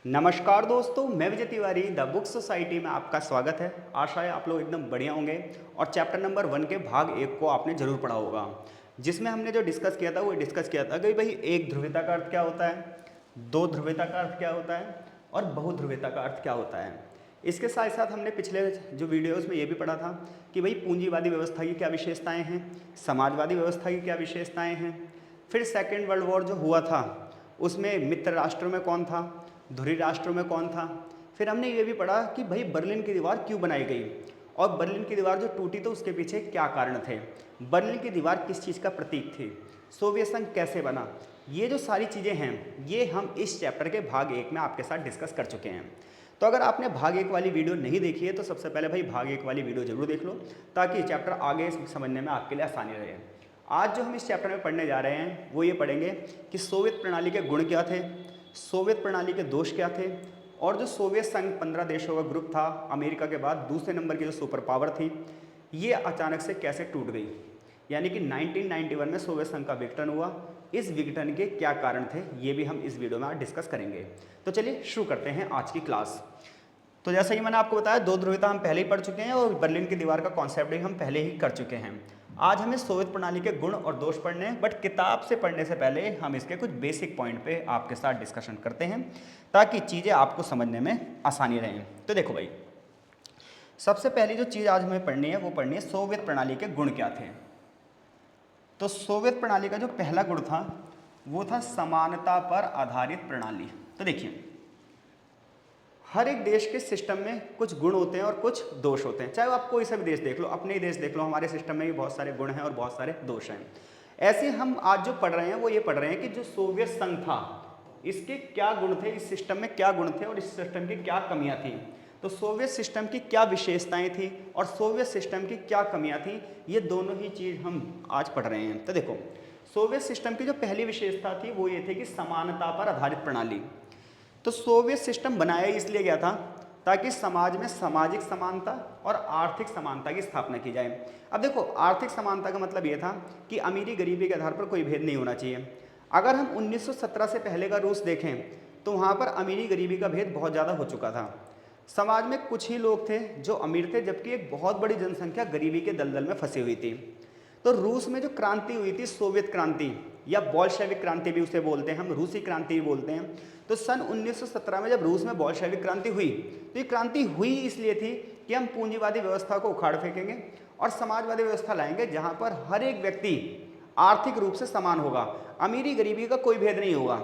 नमस्कार दोस्तों, मैं Vijay Tiwari the book society में आपका स्वागत है। आशा है आप लोग एकदम बढ़िया होंगे और चैप्टर नंबर 1 के भाग 1 को आपने जरूर पढ़ा होगा, जिसमें हमने जो डिस्कस किया था वो डिस्कस किया था कि भाई एक ध्रुवीयता का अर्थ क्या होता है, दो ध्रुवीयता का अर्थ क्या होता है और बहुध्रुवीयता का अर्थ क्या होता है। इसके साथ साथ हमने पिछले जो वीडियोस में ये भी पढ़ा था कि भाई पूंजीवादी व्यवस्था की क्या विशेषताएँ हैं, समाजवादी व्यवस्था की क्या विशेषताएँ हैं। फिर सेकेंड वर्ल्ड वॉर जो हुआ था उसमें मित्र राष्ट्रों में कौन था, धुरी राष्ट्रों में कौन था। फिर हमने ये भी पढ़ा कि भाई बर्लिन की दीवार क्यों बनाई गई और बर्लिन की दीवार जो टूटी तो उसके पीछे क्या कारण थे, बर्लिन की दीवार किस चीज़ का प्रतीक थी, सोवियत संघ कैसे बना। ये जो सारी चीज़ें हैं ये हम इस चैप्टर के भाग 1 में आपके साथ डिस्कस कर चुके हैं। तो अगर आपने भाग 1 वाली वीडियो नहीं देखी है तो सबसे पहले भाई भाग 1 वाली वीडियो जरूर देख लो, ताकि चैप्टर आगे समझने में आपके लिए आसानी रहे। आज जो हम इस चैप्टर में पढ़ने जा रहे हैं वो ये पढ़ेंगे कि सोवियत प्रणाली के गुण क्या थे, सोवियत प्रणाली के दोष क्या थे, और जो सोवियत संघ 15 देशों का ग्रुप था, अमेरिका के बाद दूसरे नंबर की जो सुपर पावर थी, ये अचानक से कैसे टूट गई। यानी कि 1991 में सोवियत संघ का विघटन हुआ। इस विघटन के क्या कारण थे ये भी हम इस वीडियो में आज डिस्कस करेंगे। तो चलिए शुरू करते हैं आज की क्लास। तो जैसा कि मैंने आपको बताया, दो ध्रुवीयता हम पहले ही पढ़ चुके हैं और बर्लिन की दीवार का कॉन्सेप्ट भी हम पहले ही कर चुके हैं। आज हमें सोवियत प्रणाली के गुण और दोष पढ़ने हैं, बट किताब से पढ़ने से पहले हम इसके कुछ बेसिक पॉइंट पे आपके साथ डिस्कशन करते हैं ताकि चीज़ें आपको समझने में आसानी रहें। तो देखो भाई, सबसे पहली जो चीज़ आज हमें पढ़नी है वो पढ़नी है सोवियत प्रणाली के गुण क्या थे। तो सोवियत प्रणाली का जो पहला गुण था वो था समानता पर आधारित प्रणाली। तो देखिए, हर एक देश के सिस्टम में कुछ गुण होते हैं और कुछ दोष होते हैं। चाहे आप कोई सा भी देश देख लो, अपने ही देश देख लो, हमारे सिस्टम में भी बहुत सारे गुण हैं और बहुत सारे दोष हैं। ऐसे हम आज जो पढ़ रहे हैं वो ये पढ़ रहे हैं कि जो सोवियत संघ था इसके क्या गुण थे, इस सिस्टम में क्या गुण थे और इस सिस्टम की क्या कमियां थी। तो सोवियत सिस्टम की क्या विशेषताएं थी और सोवियत सिस्टम की क्या कमियां थी, ये दोनों ही चीज़ हम आज पढ़ रहे हैं। तो देखो, सोवियत सिस्टम की जो पहली विशेषता थी वो ये थी कि समानता पर आधारित प्रणाली। तो सोवियत सिस्टम बनाया इसलिए गया था ताकि समाज में सामाजिक समानता और आर्थिक समानता की स्थापना की जाए। अब देखो, आर्थिक समानता का मतलब ये था कि अमीरी गरीबी के आधार पर कोई भेद नहीं होना चाहिए। अगर हम 1917 से पहले का रूस देखें तो वहाँ पर अमीरी गरीबी का भेद बहुत ज़्यादा हो चुका था। समाज में कुछ ही लोग थे जो अमीर थे, जबकि एक बहुत बड़ी जनसंख्या गरीबी के दलदल में फंसी हुई थी। तो रूस में जो क्रांति हुई थी, सोवियत क्रांति या बोल्शेविक क्रांति भी उसे बोलते हैं, हम रूसी क्रांति भी बोलते हैं। तो सन 1917 में जब रूस में बोल्शेविक क्रांति हुई तो ये क्रांति हुई इसलिए थी कि हम पूंजीवादी व्यवस्था को उखाड़ फेंकेंगे और समाजवादी व्यवस्था लाएंगे जहां पर हर एक व्यक्ति आर्थिक रूप से समान होगा, अमीरी गरीबी का कोई भेद नहीं होगा।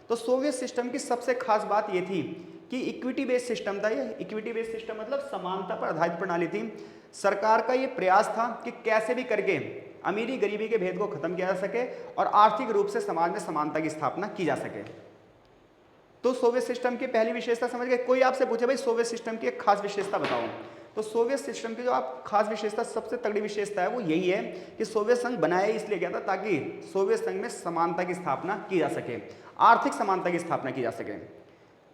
तो सोवियत सिस्टम की सबसे खास बात ये थी कि इक्विटी बेस्ड सिस्टम था। ये इक्विटी बेस्ड सिस्टम मतलब समानता पर आधारित प्रणाली थी। सरकार का ये प्रयास था कि कैसे भी करके अमीरी गरीबी के भेद को खत्म किया जा सके और आर्थिक रूप से समाज में समानता की स्थापना की जा सके। तो सोवियत सिस्टम की पहली विशेषता समझ गए। कोई आपसे पूछे भाई सोवियत सिस्टम की एक खास विशेषता बताओ, तो सोवियत सिस्टम की जो आप खास विशेषता, सबसे तगड़ी विशेषता है वो यही है कि सोवियत संघ बनाया इसलिए गया था ताकि सोवियत संघ में समानता की स्थापना की जा सके, आर्थिक समानता की स्थापना की जा सके।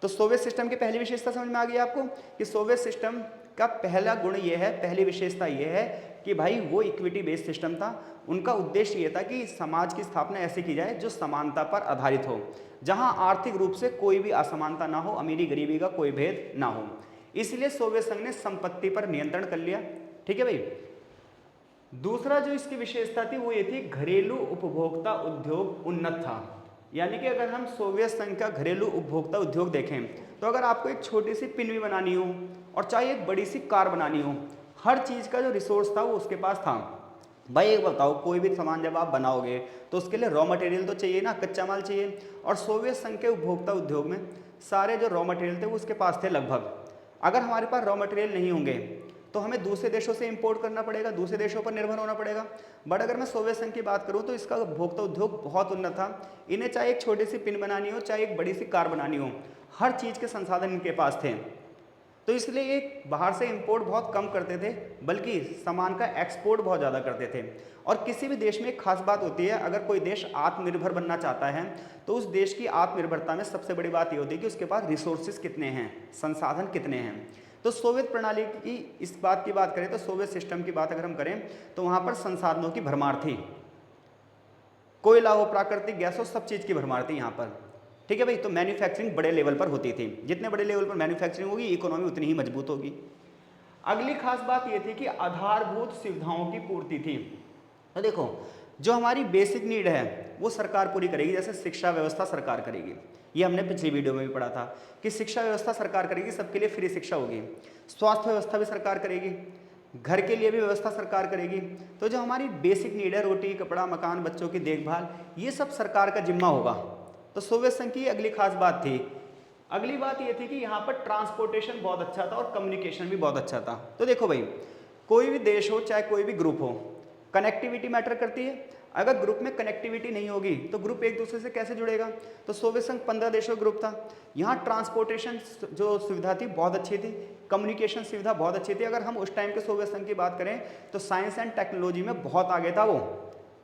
तो सोवियत सिस्टम की पहली विशेषता समझ में आ गई आपको कि सोवियत सिस्टम का पहला गुण ये है, पहली विशेषता ये है कि भाई वो इक्विटी बेस्ड सिस्टम था। उनका उद्देश्य ये था कि समाज की स्थापना ऐसे की जाए जो समानता पर आधारित हो, जहां आर्थिक रूप से कोई भी असमानता ना हो, अमीरी गरीबी का कोई भेद ना हो। इसलिए सोवियत संघ ने संपत्ति पर नियंत्रण कर लिया। ठीक है भाई। दूसरा जो इसकी विशेषता थी वो ये थी घरेलू उपभोक्ता उद्योग उन्नत था। यानी कि अगर हम सोवियत संघ का घरेलू उपभोक्ता उद्योग देखें तो अगर आपको एक छोटी सी पिन भी बनानी हो और चाहे एक बड़ी सी कार बनानी हो, हर चीज़ का जो रिसोर्स था वो उसके पास था। भाई एक बताओ, कोई भी सामान जब आप बनाओगे तो उसके लिए रॉ मटेरियल तो चाहिए ना, कच्चा माल चाहिए। और सोवियत संघ के उपभोक्ता उद्योग में सारे जो रॉ मटेरियल थे वो उसके पास थे लगभग। अगर हमारे पास रॉ मटेरियल नहीं होंगे तो हमें दूसरे देशों से इंपोर्ट करना पड़ेगा, दूसरे देशों पर निर्भर होना पड़ेगा। बट अगर मैं सोवियत संघ की बात करूं तो इसका उपभोक्ता उद्योग बहुत उन्नत था। इन्हें चाहे एक छोटी सी पिन बनानी हो, चाहे एक बड़ी सी कार बनानी हो, हर चीज़ के संसाधन इनके पास थे। तो इसलिए ये बाहर से इंपोर्ट बहुत कम करते थे, बल्कि सामान का एक्सपोर्ट बहुत ज़्यादा करते थे। और किसी भी देश में एक खास बात होती है, अगर कोई देश आत्मनिर्भर बनना चाहता है तो उस देश की आत्मनिर्भरता में सबसे बड़ी बात ये होती है कि उसके पास रिसोर्सेज कितने हैं, संसाधन कितने हैं। तो सोवियत प्रणाली की इस बात की बात करें तो सोवियत सिस्टम की बात अगर हम करें तो वहाँ पर संसाधनों की भरमार थी। कोयला हो, प्राकृतिक गैस हो, सब चीज़ की भरमार थी यहाँ पर। ठीक है भाई। तो मैन्युफैक्चरिंग बड़े लेवल पर होती थी, जितने बड़े लेवल पर मैन्युफैक्चरिंग होगी इकोनॉमी उतनी ही मजबूत होगी। अगली खास बात यह थी कि आधारभूत सुविधाओं की पूर्ति थी। तो देखो, जो हमारी बेसिक नीड है वो सरकार पूरी करेगी, जैसे शिक्षा व्यवस्था सरकार करेगी, ये हमने पिछली वीडियो में भी पढ़ा था कि शिक्षा व्यवस्था सरकार करेगी, सबके लिए फ्री शिक्षा होगी। स्वास्थ्य व्यवस्था भी सरकार करेगी, घर के लिए भी व्यवस्था सरकार करेगी। तो जो हमारी बेसिक नीड है, रोटी कपड़ा मकान बच्चों की देखभाल, ये सब सरकार का जिम्मा होगा। तो सोवियत संघ की अगली खास बात थी। अगली बात ये थी कि यहाँ पर ट्रांसपोर्टेशन बहुत अच्छा था और कम्युनिकेशन भी बहुत अच्छा था। तो देखो भाई, कोई भी देश हो चाहे कोई भी ग्रुप हो, कनेक्टिविटी मैटर करती है। अगर ग्रुप में कनेक्टिविटी नहीं होगी तो ग्रुप एक दूसरे से कैसे जुड़ेगा। तो सोवियत संघ 15 देशों का ग्रुप था। यहाँ ट्रांसपोर्टेशन जो सुविधा थी बहुत अच्छी थी, कम्युनिकेशन सुविधा बहुत अच्छी थी। अगर हम उस टाइम के सोवियत संघ की बात करें तो साइंस एंड टेक्नोलॉजी में बहुत आगे था वो।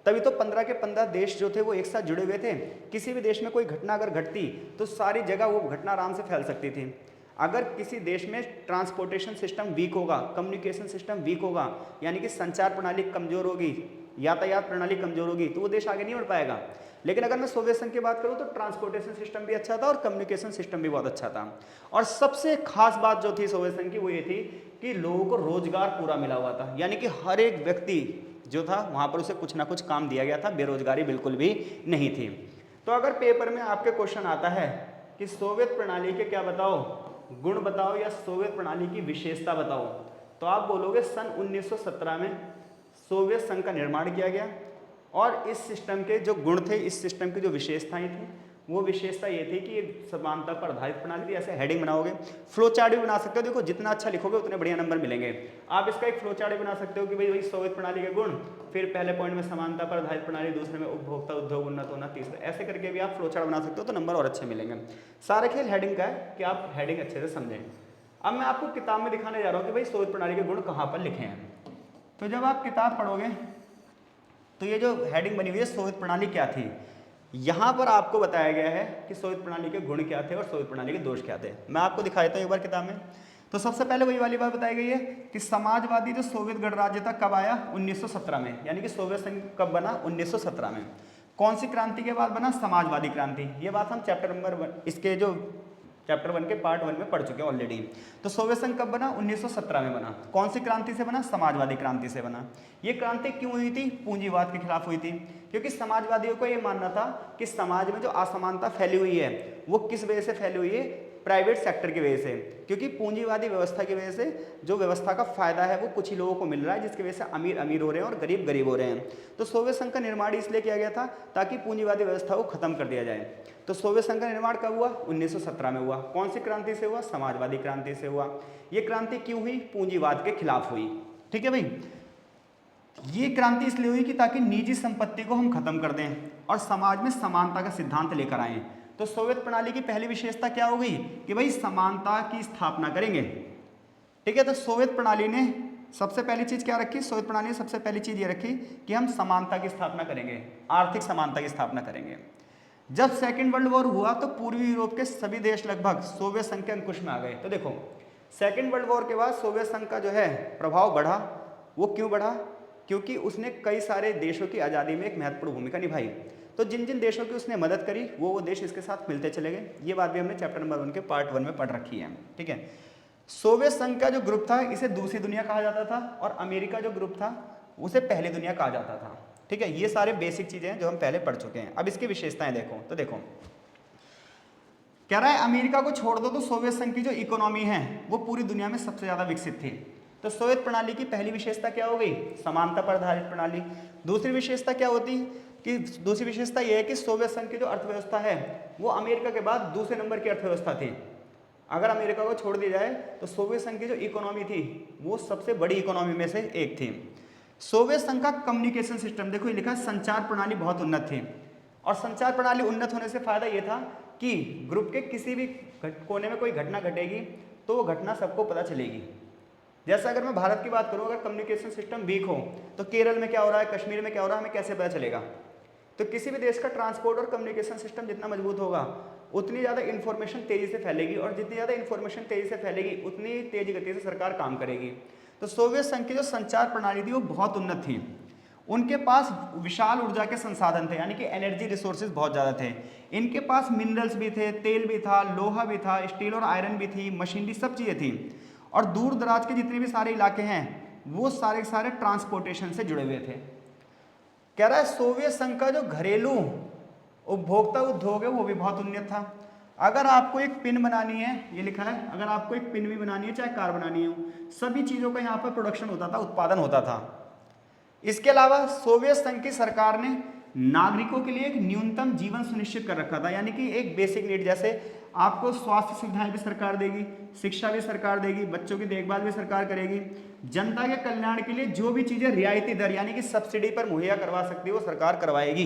तभी तो 15 के 15 देश जो थे वो एक साथ जुड़े हुए थे। किसी भी देश में कोई घटना अगर घटती तो सारी जगह वो घटना आराम से फैल सकती थी। अगर किसी देश में ट्रांसपोर्टेशन सिस्टम वीक होगा, कम्युनिकेशन सिस्टम वीक होगा, यानी कि संचार प्रणाली कमजोर होगी, यातायात प्रणाली कमजोर होगी, तो वो देश आगे नहीं बढ़ पाएगा। लेकिन अगर मैं सोवियत संघ की बात करूं तो ट्रांसपोर्टेशन सिस्टम भी अच्छा था और कम्युनिकेशन सिस्टम भी बहुत अच्छा था। और सबसे खास बात जो थी सोवियत संघ की वो ये थी कि लोगों को रोजगार पूरा मिला हुआ था, यानी कि हर एक व्यक्ति जो था वहां पर उसे कुछ ना कुछ काम दिया गया था, बेरोजगारी बिल्कुल भी नहीं थी। तो अगर पेपर में आपके क्वेश्चन आता है कि सोवियत प्रणाली के क्या बताओ, गुण बताओ या सोवियत प्रणाली की विशेषता बताओ, तो आप बोलोगे सन 1917 में सोवियत संघ का निर्माण किया गया और इस सिस्टम के जो गुण थे, इस सिस्टम की जो विशेषताएं थी, वो विशेषता ये थी कि ये समानता पर आधारित प्रणाली थी। ऐसे हेडिंग बनाओगे, फ्लो चार्ट भी बना सकते हो। देखो जितना अच्छा लिखोगे उतने बढ़िया नंबर मिलेंगे। आप इसका एक फ्लो चार्ट भी बना सकते हो कि भाई सोवियत प्रणाली के गुण, फिर पहले पॉइंट में समानता पर आधारित प्रणाली, दूसरे में उपभोक्ता उद्योग उन्नत होना, तीसरे, ऐसे करके भी आप फ्लो चार्ट बना सकते हो तो नंबर और अच्छे मिलेंगे। सारा खेल हेडिंग का है कि आप हेडिंग अच्छे से समझें। अब मैं आपको किताब में दिखाने जा रहा हूँ कि भाई सोवियत प्रणाली के गुण कहाँ पर लिखे हैं। तो जब आप किताब पढ़ोगे तो ये जो हेडिंग बनी हुई है सोवियत प्रणाली क्या थी, यहाँ पर आपको बताया गया है कि सोवियत प्रणाली के गुण क्या थे और सोवियत प्रणाली के दोष क्या थे। मैं आपको दिखा देता हूँ एक बार किताब में। तो सबसे पहले वही वाली बात बताई गई है कि समाजवादी जो सोवियत गणराज्य था कब आया, 1917 में, यानी कि सोवियत संघ कब बना, 1917 में। कौन सी क्रांति के बाद बना, समाजवादी क्रांति। ये बात हम चैप्टर नंबर 1 इसके जो चैप्टर 1 के पार्ट 1 में पढ़ चुके हैं ऑलरेडी। तो सोवियत संघ कब बना, 1917 में बना। कौन सी क्रांति से बना, समाजवादी क्रांति से बना। ये क्रांति क्यों हुई थी, पूंजीवाद के खिलाफ हुई थी, क्योंकि समाजवादियों को ये मानना था कि समाज में जो असमानता फैली हुई है वो किस वजह से फैली हुई है, प्राइवेट सेक्टर की वजह से। क्योंकि पूंजीवादी व्यवस्था की वजह से जो व्यवस्था का फायदा है वो कुछ ही लोगों को मिल रहा है, जिसकी वजह से अमीर अमीर हो रहे हैं और गरीब गरीब हो रहे हैं। तो सोवियत संघ का निर्माण इसलिए किया गया था ताकि पूंजीवादी व्यवस्था को खत्म कर दिया जाए। तो सोवियत संघ का निर्माण कब हुआ, 1917 में हुआ। कौन सी क्रांति से हुआ, समाजवादी क्रांति से हुआ। ये क्रांति क्यों हुई, पूंजीवाद के खिलाफ हुई। ठीक है भाई, ये क्रांति इसलिए हुई कि ताकि निजी संपत्ति को हम खत्म कर दें और समाज में समानता का सिद्धांत लेकर आए। तो सोवियत प्रणाली की पहली विशेषता क्या हो गई कि भाई समानता की स्थापना करेंगे। ठीक है, तो सोवियत प्रणाली ने सबसे पहली चीज क्या रखी, सोवियत प्रणाली ने सबसे पहली चीज ये रखी कि हम समानता की स्थापना करेंगे, आर्थिक समानता की स्थापना करेंगे। जब सेकेंड वर्ल्ड वॉर हुआ तो पूर्वी यूरोप के सभी देश लगभग सोवियत संघ के अंकुश में आ गए। तो देखो सेकेंड वर्ल्ड वॉर के बाद सोवियत संघ का जो है प्रभाव बढ़ा। वो क्यों बढ़ा, क्योंकि उसने कई सारे देशों की आज़ादी में एक महत्वपूर्ण भूमिका निभाई। तो जिन जिन देशों की उसने मदद करी वो देश इसके साथ मिलते चले गए। ये बात भी हमने चैप्टर नंबर 1 के पार्ट 1 में पढ़ रखी है। ठीक है, सोवियत संघ का जो ग्रुप था इसे दूसरी दुनिया कहा जाता था और अमेरिका जो ग्रुप था उसे पहली दुनिया कहा जाता था। ठीक है, ये सारे बेसिक चीजें हैं जो हम पहले पढ़ चुके हैं। अब इसकी विशेषताएं देखो। तो देखो कह रहा है अमेरिका को छोड़ दो तो सोवियत संघ की जो इकोनॉमी है वो पूरी दुनिया में सबसे ज्यादा विकसित थी। तो सोवियत प्रणाली की पहली विशेषता क्या हो गई, समानता पर आधारित प्रणाली। दूसरी विशेषता क्या होती कि दूसरी विशेषता यह है कि सोवियत संघ की जो अर्थव्यवस्था है वो अमेरिका के बाद दूसरे नंबर की अर्थव्यवस्था थी। अगर अमेरिका को छोड़ दिया जाए तो सोवियत संघ की जो इकोनॉमी थी वो सबसे बड़ी इकोनॉमी में से एक थी। सोवियत संघ का कम्युनिकेशन सिस्टम देखो ये लिखा, संचार प्रणाली बहुत उन्नत थी। और संचार प्रणाली उन्नत होने से फायदा ये था कि ग्रुप के किसी भी कोने में कोई घटना घटेगी तो वो घटना सबको पता चलेगी। जैसा अगर मैं भारत की बात करूं, अगर कम्युनिकेशन सिस्टम वीक हो तो केरल में क्या हो रहा है, कश्मीर में क्या हो रहा है, हमें कैसे पता चलेगा। तो किसी भी देश का ट्रांसपोर्ट और कम्युनिकेशन सिस्टम जितना मजबूत होगा उतनी ज़्यादा इन्फॉर्मेशन तेज़ी से फैलेगी और जितनी ज़्यादा इन्फॉर्मेशन तेज़ी से फैलेगी उतनी तेज़ गति से सरकार काम करेगी। तो सोवियत संघ की जो संचार प्रणाली थी वो बहुत उन्नत थी उनके पास विशाल ऊर्जा के संसाधन थे, यानी कि एनर्जी रिसोर्सेज बहुत ज़्यादा थे। इनके पास मिनरल्स भी थे, तेल भी था, लोहा भी था, स्टील और आयरन भी थी, मशीनरी, सब चीज़ें थी। और दूर दराज के जितने भी सारे इलाके हैं वो सारे के सारे ट्रांसपोर्टेशन से जुड़े हुए थे। कह रहा है सोवियत संघ का जो घरेलू उपभोक्ता उद्योग है वो भी बहुत उन्नत था। अगर आपको एक पिन बनानी है, ये लिखा है, अगर आपको एक पिन भी बनानी है, चाहे कार बनानी हो, सभी चीज़ों का यहाँ पर प्रोडक्शन होता था, उत्पादन होता था। इसके अलावा सोवियत संघ की सरकार ने नागरिकों के लिए एक न्यूनतम जीवन सुनिश्चित कर रखा था, यानी कि एक बेसिक नीड, जैसे आपको स्वास्थ्य सुविधाएं भी सरकार देगी, शिक्षा भी सरकार देगी, बच्चों की देखभाल भी सरकार करेगी, जनता के कल्याण के लिए जो भी चीजें रियायती दर यानी कि सब्सिडी पर मुहैया करवा सकती है वो सरकार करवाएगी।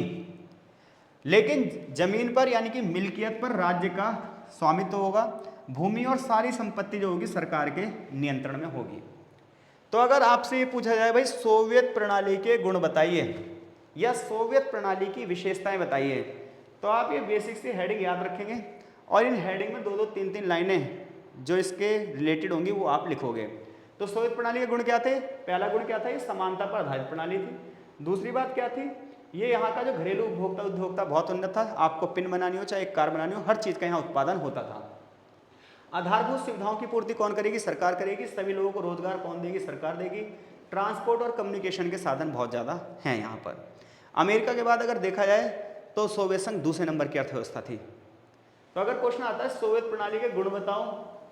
लेकिन जमीन पर यानी कि मिल्कियत पर राज्य का स्वामित्व होगा, भूमि और सारी संपत्ति जो होगी सरकार के नियंत्रण में होगी। तो अगर आपसे ये पूछा जाए भाई सोवियत प्रणाली के गुण बताइए या सोवियत प्रणाली की विशेषताएं बताइए, तो आप ये बेसिक सी हेडिंग याद रखेंगे और इन हेडिंग में 2-2 3-3 लाइनें जो इसके रिलेटेड होंगी वो आप लिखोगे। तो सोवियत प्रणाली के गुण क्या थे? पहला गुण क्या था? ये समानता पर आधारित प्रणाली थी। दूसरी बात क्या थी? ये यहाँ का जो घरेलू उपभोक्ता उद्योग था बहुत उन्नत था। आपको पिन बनानी हो चाहे एक कार बनानी हो, हर चीज़ का यहाँ उत्पादन होता था। आधारभूत सुविधाओं की पूर्ति कौन करेगी? सरकार करेगी। सभी लोगों को रोजगार कौन देगी? सरकार देगी। ट्रांसपोर्ट और कम्युनिकेशन के साधन बहुत ज़्यादा हैं यहाँ पर। अमेरिका के बाद अगर देखा जाए तो सोवियत संघ दूसरे नंबर की अर्थव्यवस्था थी। तो अगर क्वेश्चन आता है सोवियत प्रणाली के गुण बताओ,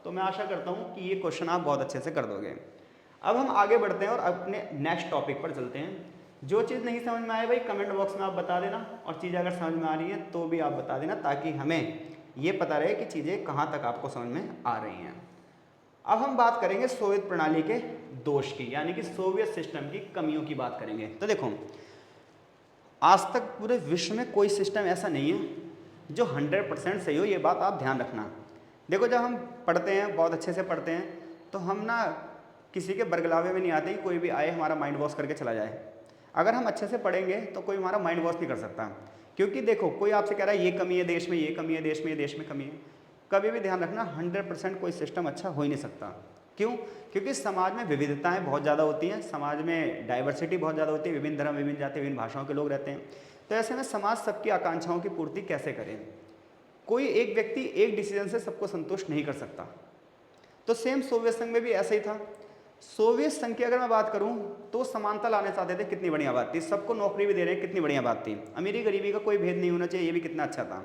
तो मैं आशा करता हूँ कि ये क्वेश्चन आप बहुत अच्छे से कर दोगे। अब हम आगे बढ़ते हैं और अपने नेक्स्ट टॉपिक पर चलते हैं। जो चीज़ नहीं समझ में आए भाई कमेंट बॉक्स में आप बता देना, और चीज़ अगर समझ में आ रही है तो भी आप बता देना, ताकि हमें ये पता रहे कि चीज़ें कहाँ तक आपको समझ में आ रही हैं। अब हम बात करेंगे सोवियत प्रणाली के दोष की, यानी कि सोवियत सिस्टम की कमियों की बात करेंगे। तो देखो, आज तक पूरे विश्व में कोई सिस्टम ऐसा नहीं है जो 100% सही हो, ये बात आप ध्यान रखना। देखो, जब हम पढ़ते हैं, बहुत अच्छे से पढ़ते हैं, तो हम ना किसी के बरगलावे में नहीं आते कि कोई भी आए हमारा माइंड वॉश करके चला जाए। अगर हम अच्छे से पढ़ेंगे तो कोई हमारा माइंड वॉश नहीं कर सकता। क्योंकि देखो, कोई आपसे कह रहा है ये कमी है देश में, ये कमी है देश में, ये देश में कमी है, कभी भी ध्यान रखना 100% कोई सिस्टम अच्छा हो ही नहीं सकता। क्यों? क्योंकि समाज में विविधताएं बहुत ज़्यादा होती हैं, समाज में डाइवर्सिटी बहुत ज़्यादा होती है, विभिन्न धर्म, विभिन्न जाति, विभिन्न भाषाओं के लोग रहते हैं। तो ऐसे में समाज सबकी आकांक्षाओं की पूर्ति कैसे करें? कोई एक व्यक्ति एक डिसीजन से सबको संतुष्ट नहीं कर सकता। तो सेम सोवियत संघ में भी ऐसा ही था। सोवियत संघ की अगर मैं बात करूं तो समानता लाने चाहते थे, कितनी बढ़िया बात थी। सबको नौकरी भी दे रहे हैं, कितनी बढ़िया बात थी। अमीरी गरीबी का कोई भेद नहीं होना चाहिए, ये भी कितना अच्छा था।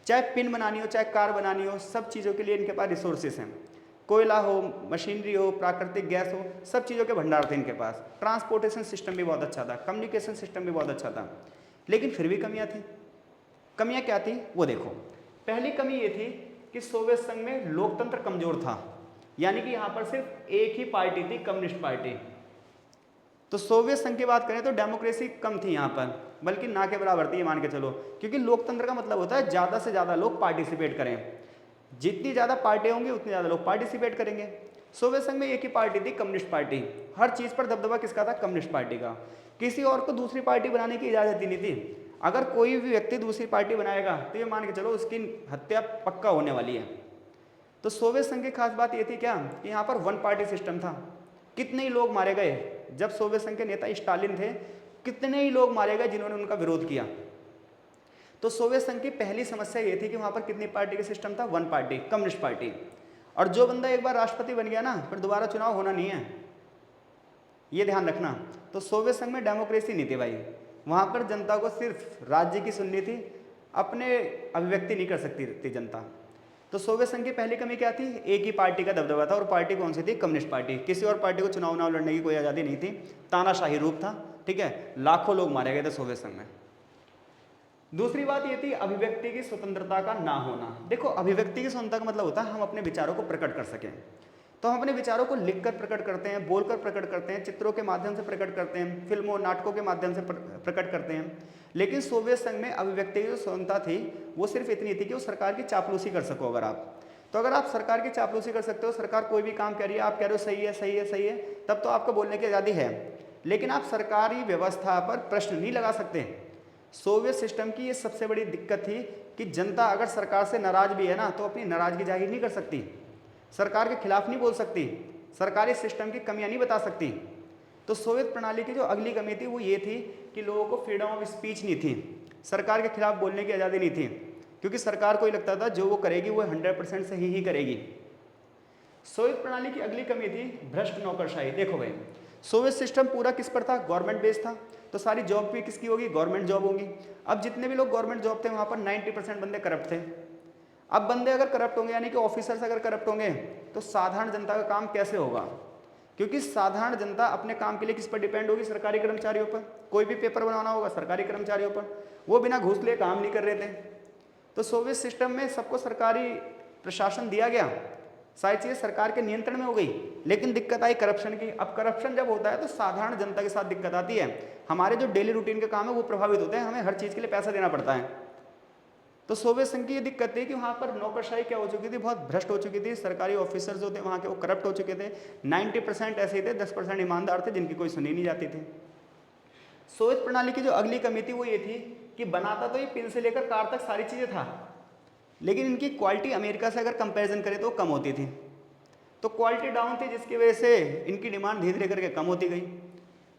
चाहे पिन बनानी हो, चाहे कार बनानी हो, सब चीज़ों के लिए इनके पास रिसोर्सेस हैं। कोयला हो, मशीनरी हो, प्राकृतिक गैस हो, सब चीज़ों के भंडार थे इनके पास। ट्रांसपोर्टेशन सिस्टम भी बहुत अच्छा था, कम्युनिकेशन सिस्टम भी बहुत अच्छा था। लेकिन फिर भी कमियाँ थी। कमियाँ क्या थी वो देखो। पहली कमी ये थी कि सोवियत संघ में लोकतंत्र कमजोर था, यानी कि यहाँ पर सिर्फ एक ही पार्टी थी, कम्युनिस्ट पार्टी। तो सोवियत संघ की बात करें तो डेमोक्रेसी कम थी यहाँ पर, बल्कि ना के बराबर थी, ये मान के चलो। क्योंकि लोकतंत्र का मतलब होता है ज़्यादा से ज़्यादा लोग पार्टिसिपेट करें। जितनी ज़्यादा पार्टियाँ होंगी उतनी ज़्यादा लोग पार्टिसिपेट करेंगे। सोवियत संघ में एक ही पार्टी थी, कम्युनिस्ट पार्टी। हर चीज़ पर दबदबा किसका था? कम्युनिस्ट पार्टी का। किसी और को दूसरी पार्टी बनाने की इजाज़त ही नहीं थी। अगर कोई भी व्यक्ति दूसरी पार्टी बनाएगा तो ये मान के चलो उसकी हत्या पक्का होने वाली है। तो सोवियत संघ की खास बात ये थी क्या कि यहाँ पर वन पार्टी सिस्टम था। कितने ही लोग मारे गए जब सोवियत संघ के नेता स्टालिन थे, कितने ही लोग मारे गए जिन्होंने उनका विरोध किया। तो सोवियत संघ की पहली समस्या ये थी कि वहाँ पर कितनी पार्टी का सिस्टम था? One party, communist party. और जो बंदा एक बार राष्ट्रपति बन गया ना, फिर दोबारा चुनाव होना नहीं है, ये ध्यान रखना। तो सोवियत संघ में डेमोक्रेसी नहीं थी भाई, वहाँ पर जनता को सिर्फ राज्य की सुननी थी, अपने अभिव्यक्ति नहीं कर सकती थी जनता। तो सोवियत संघ की पहली कमी क्या थी? एक ही पार्टी का दबदबा था, और पार्टी कौन सी थी? Communist party. किसी और पार्टी को चुनाव लड़ने की कोई आज़ादी नहीं थी, तानाशाही रूप था। ठीक है, लाखों लोग मारे गए थे सोवियत संघ में। दूसरी बात ये थी अभिव्यक्ति की स्वतंत्रता का ना होना। देखो, अभिव्यक्ति की स्वतंत्रता का मतलब होता है हम अपने विचारों को प्रकट कर सकें। तो हम अपने विचारों को लिखकर प्रकट करते हैं, बोलकर प्रकट करते हैं, चित्रों के माध्यम से प्रकट करते हैं, फिल्मों नाटकों के माध्यम से प्रकट करते हैं। लेकिन सोवियत संघ में अभिव्यक्ति की जो स्वतंत्रता थी वो सिर्फ इतनी थी कि वो सरकार की चापलूसी कर सको। अगर आप तो अगर आप सरकार की चापलूसी कर सकते हो, सरकार कोई भी काम कर रही है, आप कह रहे हो सही है सही है सही है, तब तो आपको बोलने की आज़ादी है। लेकिन आप सरकारी व्यवस्था पर प्रश्न नहीं लगा सकते। सोवियत सिस्टम की ये सबसे बड़ी दिक्कत थी कि जनता अगर सरकार से नाराज भी है ना, तो अपनी नाराजगी जाहिर नहीं कर सकती, सरकार के खिलाफ नहीं बोल सकती, सरकारी सिस्टम की कमियां नहीं बता सकती। तो सोवियत प्रणाली की जो अगली कमी थी वो ये थी कि लोगों को फ्रीडम ऑफ स्पीच नहीं थी, सरकार के खिलाफ बोलने की आज़ादी नहीं थी, क्योंकि सरकार को ही लगता था जो वो करेगी वो 100% सही ही करेगी। सोवियत प्रणाली की अगली कमी थी भ्रष्ट नौकरशाही। देखो भाई, सोवियत सिस्टम पूरा किस पर था? गवर्नमेंट बेस्ड था, तो सारी जॉब भी किसकी होगी? गवर्नमेंट जॉब होगी। अब जितने भी लोग गवर्नमेंट जॉब थे वहाँ पर 90% बंदे करप्ट थे। अब बंदे अगर करप्ट होंगे, यानी कि ऑफिसर्स अगर करप्ट होंगे, तो साधारण जनता का काम कैसे होगा? क्योंकि साधारण जनता अपने काम के लिए किस पर डिपेंड होगी? सरकारी कर्मचारियों पर। कोई भी पेपर बनाना होगा सरकारी कर्मचारियों पर, वो बिना घूस लिए काम नहीं कर रहे थे। तो सोवियत सिस्टम में सबको सरकारी प्रशासन दिया गया, सारी चीज़ें सरकार के नियंत्रण में हो गई, लेकिन दिक्कत आई करप्शन की। अब करप्शन जब होता है तो साधारण जनता के साथ दिक्कत आती है। हमारे जो डेली रूटीन के काम है वो प्रभावित होते हैं, हमें हर चीज़ के लिए पैसा देना पड़ता है। तो सोवियत संघ की ये दिक्कत थी कि वहाँ पर नौकरशाही क्या हो चुकी थी? बहुत भ्रष्ट हो चुकी थी। सरकारी ऑफिसर्स जो थे वहाँ के वो करप्ट हो चुके थे। 90% ऐसे ही थे, 10% ईमानदार थे जिनकी कोई सुनी नहीं जाती थी। सोवियत प्रणाली की जो अगली कमी थी वो ये थी कि बनाता तो ये पिन से लेकर कार तक सारी चीज़ें था, लेकिन इनकी क्वालिटी अमेरिका से अगर कंपैरिजन करें तो कम होती थी। तो क्वालिटी डाउन थी, जिसकी वजह से इनकी डिमांड धीरे धीरे करके कम होती गई।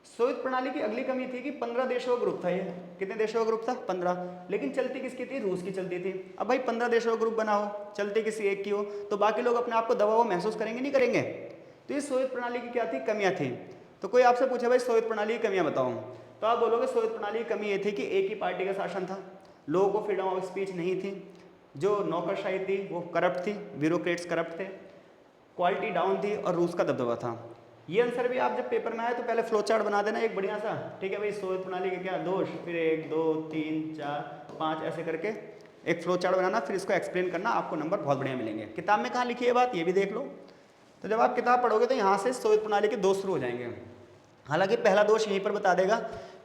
सोवियत प्रणाली की अगली कमी थी कि 15 देशों का ग्रुप था ये। कितने देशों का ग्रुप था? 15। लेकिन चलती किसकी थी? रूस की चलती थी। अब भाई 15 देशों का ग्रुप बना हो, चलती किसी एक की हो, तो बाकी लोग अपने आप को दबाव महसूस करेंगे नहीं करेंगे? तो ये सोवियत प्रणाली की क्या थी? कमियां थी। तो कोई आपसे पूछे भाई सोवियत प्रणाली की कमियां बताओ, तो आप बोलोगे सोवियत प्रणाली की कमी ये थी कि एक ही पार्टी का शासन था, लोगों को फ्रीडम ऑफ स्पीच नहीं थी, जो नौकरशाही थी वो करप्ट थी, ब्यूरोक्रेट्स करप्ट थे, क्वालिटी डाउन थी, और रूस का दबदबा था। ये आंसर भी आप जब पेपर में आए तो पहले फ्लो चार्ट बना देना एक बढ़िया सा, ठीक है भाई? सोवियत प्रणाली के क्या दोष, फिर 1 2 3 4 5 ऐसे करके एक फ्लो चार्ट बनाना, फिर इसको एक्सप्लेन करना, आपको नंबर बहुत बढ़िया मिलेंगे। किताब में कहाँ लिखी है बात, ये भी देख लो। तो जब आप किताब पढ़ोगे तो यहाँ से सोवियत प्रणाली के दोष शुरू हो जाएंगे। हालांकि पहला दोष यहीं पर बता देगा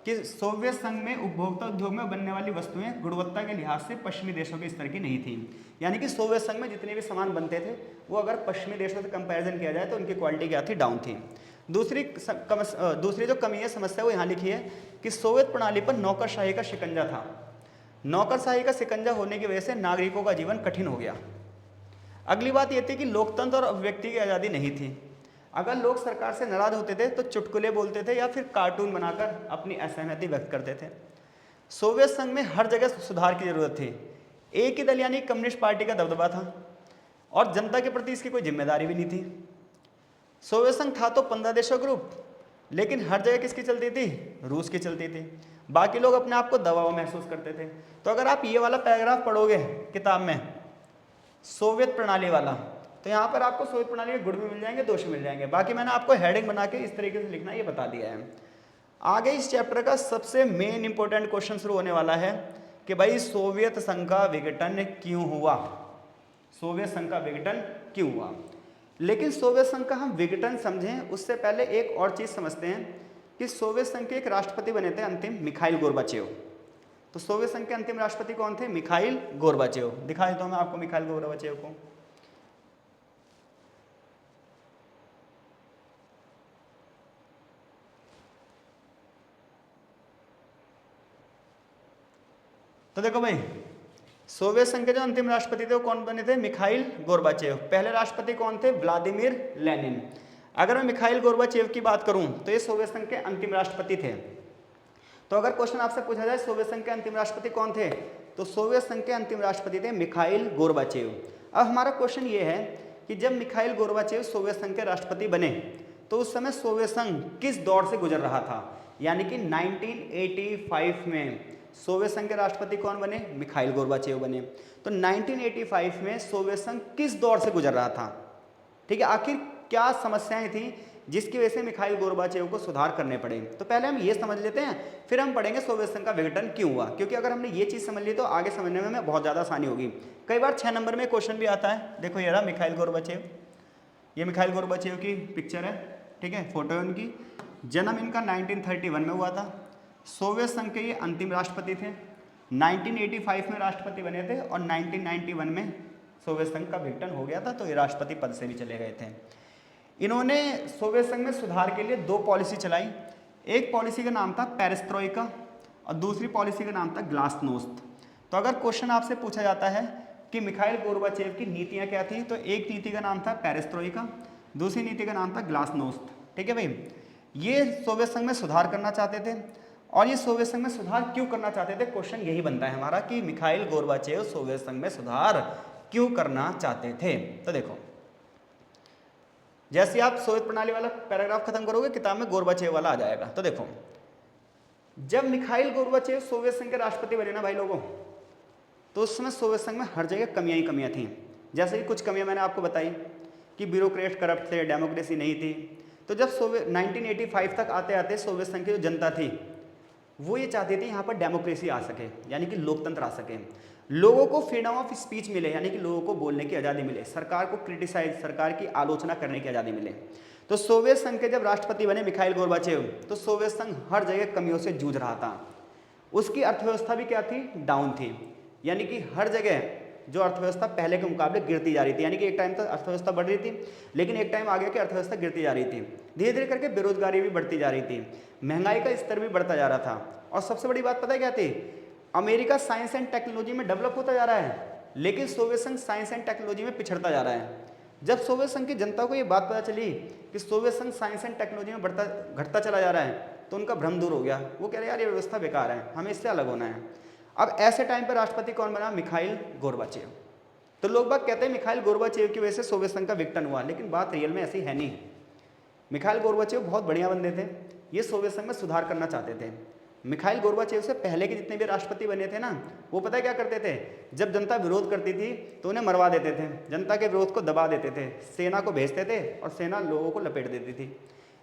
कि सोवियत संघ में उपभोक्ता उद्योग में बनने वाली वस्तुएं गुणवत्ता के लिहाज से पश्चिमी देशों के स्तर की नहीं थी। यानी कि सोवियत संघ में जितने भी सामान बनते थे वो अगर पश्चिमी देशों से कंपैरिजन किया जाए तो उनकी क्वालिटी क्या थी? डाउन थी। दूसरी जो कमी है, समस्या, वो यहाँ लिखी है कि सोवियत प्रणाली पर नौकरशाही का शिकंजा था। नौकरशाही का शिकंजा होने की वजह से नागरिकों का जीवन कठिन हो गया। अगली बात यह थी कि लोकतंत्र और अभिव्यक्ति की आज़ादी नहीं थी। अगर लोग सरकार से नाराज होते थे तो चुटकुले बोलते थे या फिर कार्टून बनाकर अपनी असहमति व्यक्त करते थे। सोवियत संघ में हर जगह सुधार की जरूरत थी। एक ही दल यानी कम्युनिस्ट पार्टी का दबदबा था और जनता के प्रति इसकी कोई जिम्मेदारी भी नहीं थी। सोवियत संघ था तो 15 देशों ग्रुप, लेकिन हर जगह किसकी चलती थी? रूस की चलती थी। बाकी लोग अपने आप को दबाव महसूस करते थे। तो अगर आप ये वाला पैराग्राफ पढ़ोगे किताब में, सोवियत प्रणाली वाला, तो यहाँ पर आपको सोवियत प्रणाली के गुण भी मिल जाएंगे, दोष मिल जाएंगे। बाकी मैंने आपको हेडिंग बना के इस तरीके से लिखना ये बता दिया है। आगे इस चैप्टर का सबसे मेन इंपॉर्टेंट क्वेश्चन शुरू होने वाला है कि भाई सोवियत संघ का विघटन क्यों हुआ? सोवियत संघ का विघटन क्यों हुआ? लेकिन सोवियत संघ का हम विघटन समझें उससे पहले एक और चीज़ समझते हैं कि सोवियत संघ के एक राष्ट्रपति बने थे अंतिम, मिखाइल गोर्बाचेव। तो सोवियत संघ के अंतिम राष्ट्रपति कौन थे? Mikhail Gorbachev. दिखा देता हूँ मैं आपको मिखाइल गोर्बाचेव को। तो देखो भाई, सोवियत संघ के जो अंतिम राष्ट्रपति थे वो कौन बने थे? Mikhail Gorbachev. पहले राष्ट्रपति कौन थे? Vladimir Lenin. अगर मैं मिखाइल गोर्बाचेव की बात करूं तो ये सोवियत संघ के अंतिम राष्ट्रपति थे। तो अगर क्वेश्चन आपसे पूछा जाए सोवियत संघ के अंतिम राष्ट्रपति कौन थे, तो सोवियत संघ के अंतिम राष्ट्रपति थे मिखाइल गोर्बाचेव। अब हमारा क्वेश्चन ये है कि जब मिखाइल गोर्बाचेव सोवियत संघ के राष्ट्रपति बने तो उस समय सोवियत संघ किस दौर से गुजर रहा था? यानी कि 1985 में सोवियत संघ के राष्ट्रपति कौन बने? मिखाइल गोर्बाचेव बने। तो 1985 में सोवियत संघ किस दौर से गुजर रहा था? ठीक है, आखिर क्या समस्याएं थी जिसकी वजह से मिखाइल गोर्बाचेव को सुधार करने पड़े? तो पहले हम ये समझ लेते हैं, फिर हम पढ़ेंगे सोवियत संघ का विघटन क्यों हुआ। क्योंकि अगर हमने ये चीज़ समझ ली तो आगे समझने में हमें बहुत ज़्यादा आसानी होगी। कई बार 6 नंबर में क्वेश्चन भी आता है। देखो ये रहा मिखाइल गोर्बाचेव, ये मिखाइल गोर्बाचेव की पिक्चर है, ठीक है, फोटो है उनकी। जन्म इनका 1931 में हुआ था। सोवियत संघ के ये अंतिम राष्ट्रपति थे। 1985 में राष्ट्रपति बने थे और 1991 में सोवियत संघ का विघटन हो गया था, तो ये राष्ट्रपति पद से भी चले गए थे। इन्होंने सोवियत संघ में सुधार के लिए 2 पॉलिसी चलाई। एक पॉलिसी का नाम था पेरेस्ट्रोइका और दूसरी पॉलिसी का नाम था ग्लासनोस्त। तो अगर क्वेश्चन आपसे पूछा जाता है कि मिखाइल गोर्बाचेव की नीतियाँ क्या थी, तो एक नीति का नाम था पेरेस्ट्रोइका, दूसरी नीति का नाम था ग्लासनोस्त। ठीक है भाई, ये सोवियत संघ में सुधार करना चाहते थे। और ये सोवियत संघ में सुधार क्यों करना चाहते थे, क्वेश्चन यही बनता है हमारा कि मिखाइल गोर्बाचेव सोवियत संघ में सुधार क्यों करना चाहते थे। तो देखो, जैसे आप सोवियत प्रणाली वाला पैराग्राफ खत्म करोगे किताब में गोर्बाचेव वाला आ जाएगा। तो देखो, जब मिखाइल गोर्बाचेव सोवियत संघ के राष्ट्रपति बने ना भाई लोगों, तो उस समय सोवियत संघ में हर जगह कमियां ही कमियां थी। जैसे कि कुछ कमियां मैंने आपको बताई कि ब्यूरोक्रेट करप्ट थे, डेमोक्रेसी नहीं थी। तो जब 1985 तक आते आते सोवियत संघ की जो जनता थी वो ये चाहती थी यहाँ पर डेमोक्रेसी आ सके, यानी कि लोकतंत्र आ सके, लोगों को फ्रीडम ऑफ स्पीच मिले, यानी कि लोगों को बोलने की आज़ादी मिले, सरकार को क्रिटिसाइज, सरकार की आलोचना करने की आज़ादी मिले। तो सोवियत संघ के जब राष्ट्रपति बने मिखाइल गोर्बाचेव, तो सोवियत संघ हर जगह कमियों से जूझ रहा था। उसकी अर्थव्यवस्था भी क्या थी, डाउन थी, यानी कि हर जगह जो अर्थव्यवस्था पहले के मुकाबले गिरती जा रही थी, यानी कि एक टाइम तक अर्थव्यवस्था बढ़ रही थी, लेकिन एक टाइम आ गया कि अर्थव्यवस्था गिरती जा रही थी। धीरे धीरे करके बेरोजगारी भी बढ़ती जा रही थी, महंगाई का स्तर भी बढ़ता जा रहा था। और सबसे बड़ी बात पता है क्या थी, अमेरिका साइंस एंड टेक्नोलॉजी में डेवलप होता जा रहा है, लेकिन सोवियत संघ साइंस एंड टेक्नोलॉजी में पिछड़ता जा रहा है। जब सोवियत संघ की जनता को ये बात पता चली कि सोवियत संघ साइंस एंड टेक्नोलॉजी में घटता चला जा रहा है, तो उनका भ्रम दूर हो गया। वो कह रहे यार ये व्यवस्था बेकार है, हमें इससे अलग होना है। अब ऐसे टाइम पर राष्ट्रपति कौन बना, मिखाइल गोर्बाचेव। तो लोग बाग कहते हैं मिखाइल गोर्बाचेव की वजह से सोवियत संघ का विघटन हुआ, लेकिन बात रियल में ऐसी है नहीं। मिखाइल गोर्बाचेव बहुत बढ़िया बंदे थे, ये सोवियत संघ में सुधार करना चाहते थे। मिखाइल गोर्बाचेव से पहले के जितने भी राष्ट्रपति बने थे ना, वो पता है क्या करते थे, जब जनता विरोध करती थी तो उन्हें मरवा देते थे, जनता के विरोध को दबा देते थे, सेना को भेजते थे और सेना लोगों को लपेट देती थी।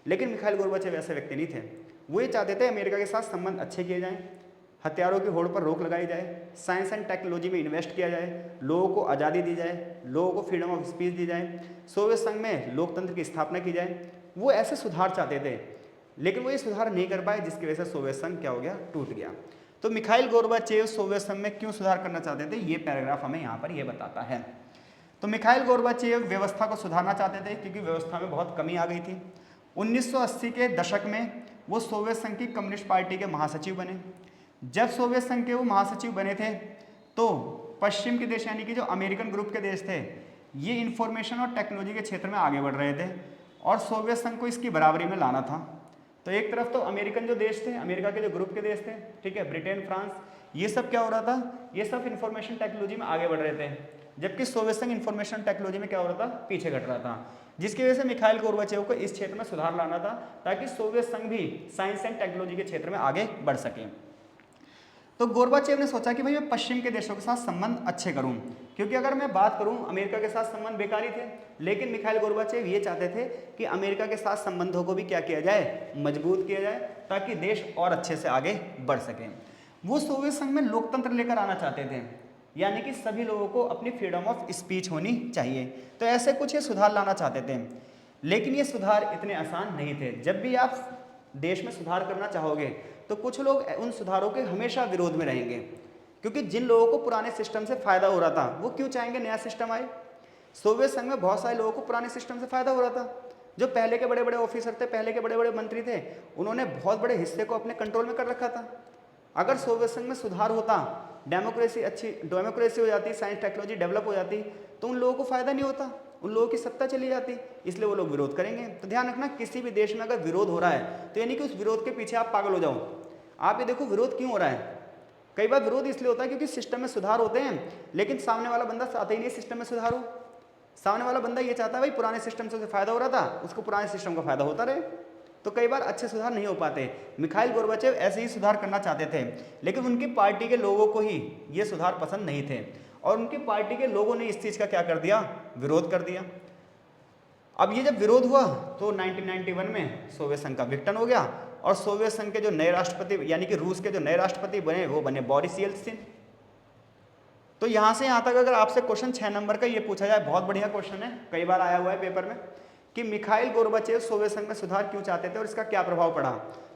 लेकिन मिखाइल गोर्बाचेव ऐसे व्यक्ति नहीं थे। वो ये चाहते थे अमेरिका के साथ संबंध अच्छे किए जाएं, हथियारों की होड़ पर रोक लगाई जाए, साइंस एंड टेक्नोलॉजी में इन्वेस्ट किया जाए, लोगों को आज़ादी दी जाए, लोगों को फ्रीडम ऑफ स्पीच दी जाए, सोवियत संघ में लोकतंत्र की स्थापना की जाए। वो ऐसे सुधार चाहते थे, लेकिन वो ये सुधार नहीं कर पाए, जिसकी वजह से सोवियत संघ क्या हो गया, टूट गया। तो मिखाइल गोर्बाचेव सोवियत संघ में क्यों सुधार करना चाहते थे, ये पैराग्राफ हमें यहाँ पर ये बताता है। तो मिखाइल गोर्बाचेव व्यवस्था को सुधारना चाहते थे क्योंकि व्यवस्था में बहुत कमी आ गई थी। 1980 के दशक में वो सोवियत संघ की कम्युनिस्ट पार्टी के महासचिव बने। जब सोवियत संघ के वो महासचिव बने थे तो पश्चिम के देश यानी कि जो अमेरिकन ग्रुप के देश थे, ये इंफॉर्मेशन और टेक्नोलॉजी के क्षेत्र में आगे बढ़ रहे थे और सोवियत संघ को इसकी बराबरी में लाना था। तो एक तरफ तो अमेरिकन जो देश थे, अमेरिका के जो ग्रुप के देश थे, ठीक है, ब्रिटेन, फ्रांस, ये सब क्या हो रहा था, ये सब इंफॉर्मेशन टेक्नोलॉजी में आगे बढ़ रहे थे, जबकि सोवियत संघ इंफॉर्मेशन टेक्नोलॉजी में क्या हो रहा था, पीछे घट रहा था। जिसकी वजह से मिखाइल गोर्बाचेव को इस क्षेत्र में सुधार लाना था ताकि सोवियत संघ भी साइंस एंड टेक्नोलॉजी के क्षेत्र में आगे बढ़ सके। तो गोर्बाचेव ने सोचा कि भाई मैं पश्चिम के देशों के साथ संबंध अच्छे करूं, क्योंकि अगर मैं बात करूं अमेरिका के साथ संबंध बेकार ही थे, लेकिन मिखाइल गोर्बाचेव ये चाहते थे कि अमेरिका के साथ संबंधों को भी क्या किया जाए, मजबूत किया जाए, ताकि देश और अच्छे से आगे बढ़ सके। वो सोवियत संघ में लोकतंत्र लेकर आना चाहते थे, यानी कि सभी लोगों को अपनी फ्रीडम ऑफ स्पीच होनी चाहिए। तो ऐसे कुछ ये सुधार लाना चाहते थे, लेकिन ये सुधार इतने आसान नहीं थे। जब भी आप देश में सुधार करना चाहोगे तो कुछ लोग उन सुधारों के हमेशा विरोध में रहेंगे, क्योंकि जिन लोगों को पुराने सिस्टम से फायदा हो रहा था वो क्यों चाहेंगे नया सिस्टम आए। सोवियत संघ में बहुत सारे लोगों को पुराने सिस्टम से फायदा हो रहा था। जो पहले के बड़े बड़े ऑफिसर थे, पहले के बड़े बड़े मंत्री थे, उन्होंने बहुत बड़े हिस्से को अपने कंट्रोल में कर रखा था। अगर सोवियत संघ में सुधार होता, डेमोक्रेसी हो जाती, साइंस टेक्नोलॉजी डेवलप हो जाती, तो उन लोगों को फायदा नहीं होता, उन लोगों की सत्ता चली जाती, इसलिए वो लोग विरोध करेंगे। तो ध्यान रखना, किसी भी देश में अगर विरोध हो रहा है तो यानी कि उस विरोध के पीछे आप पागल हो जाओ। आप ये देखो विरोध क्यों हो रहा है। कई बार विरोध इसलिए होता है क्योंकि सिस्टम में सुधार होते हैं, लेकिन सामने वाला बंदा चाहता ही नहीं सिस्टम में सुधार हो। सामने वाला बंदा ये चाहता है भाई पुराने सिस्टम से फायदा हो रहा था, उसको पुराने सिस्टम का फायदा होता रहे। तो कई बार अच्छे सुधार नहीं हो पाते। मिखाइल गोर्बाचेव ऐसे ही सुधार करना चाहते थे, लेकिन उनकी पार्टी के लोगों को ही ये सुधार पसंद नहीं थे और उनकी पार्टी के लोगों ने इस चीज़ का क्या कर दिया, विरोध कर दिया। अब ये जब विरोध हुआ तो 1991 में सोवियत संघ का विघटन हो गया और सोवियत संघ के जो नए राष्ट्रपति यानी कि रूस के जो नए राष्ट्रपति बने वो बने बोरिस येल्त्सिन। तो यहाँ से यहाँ तक अगर आपसे क्वेश्चन 6 नंबर का ये पूछा जाए, बहुत बढ़िया क्वेश्चन है, कई बार आया हुआ है पेपर में, कि मिखाइल गोर्बाचेव सोवियत संघ में सुधार क्यों चाहते थे और इसका क्या प्रभाव पड़ा।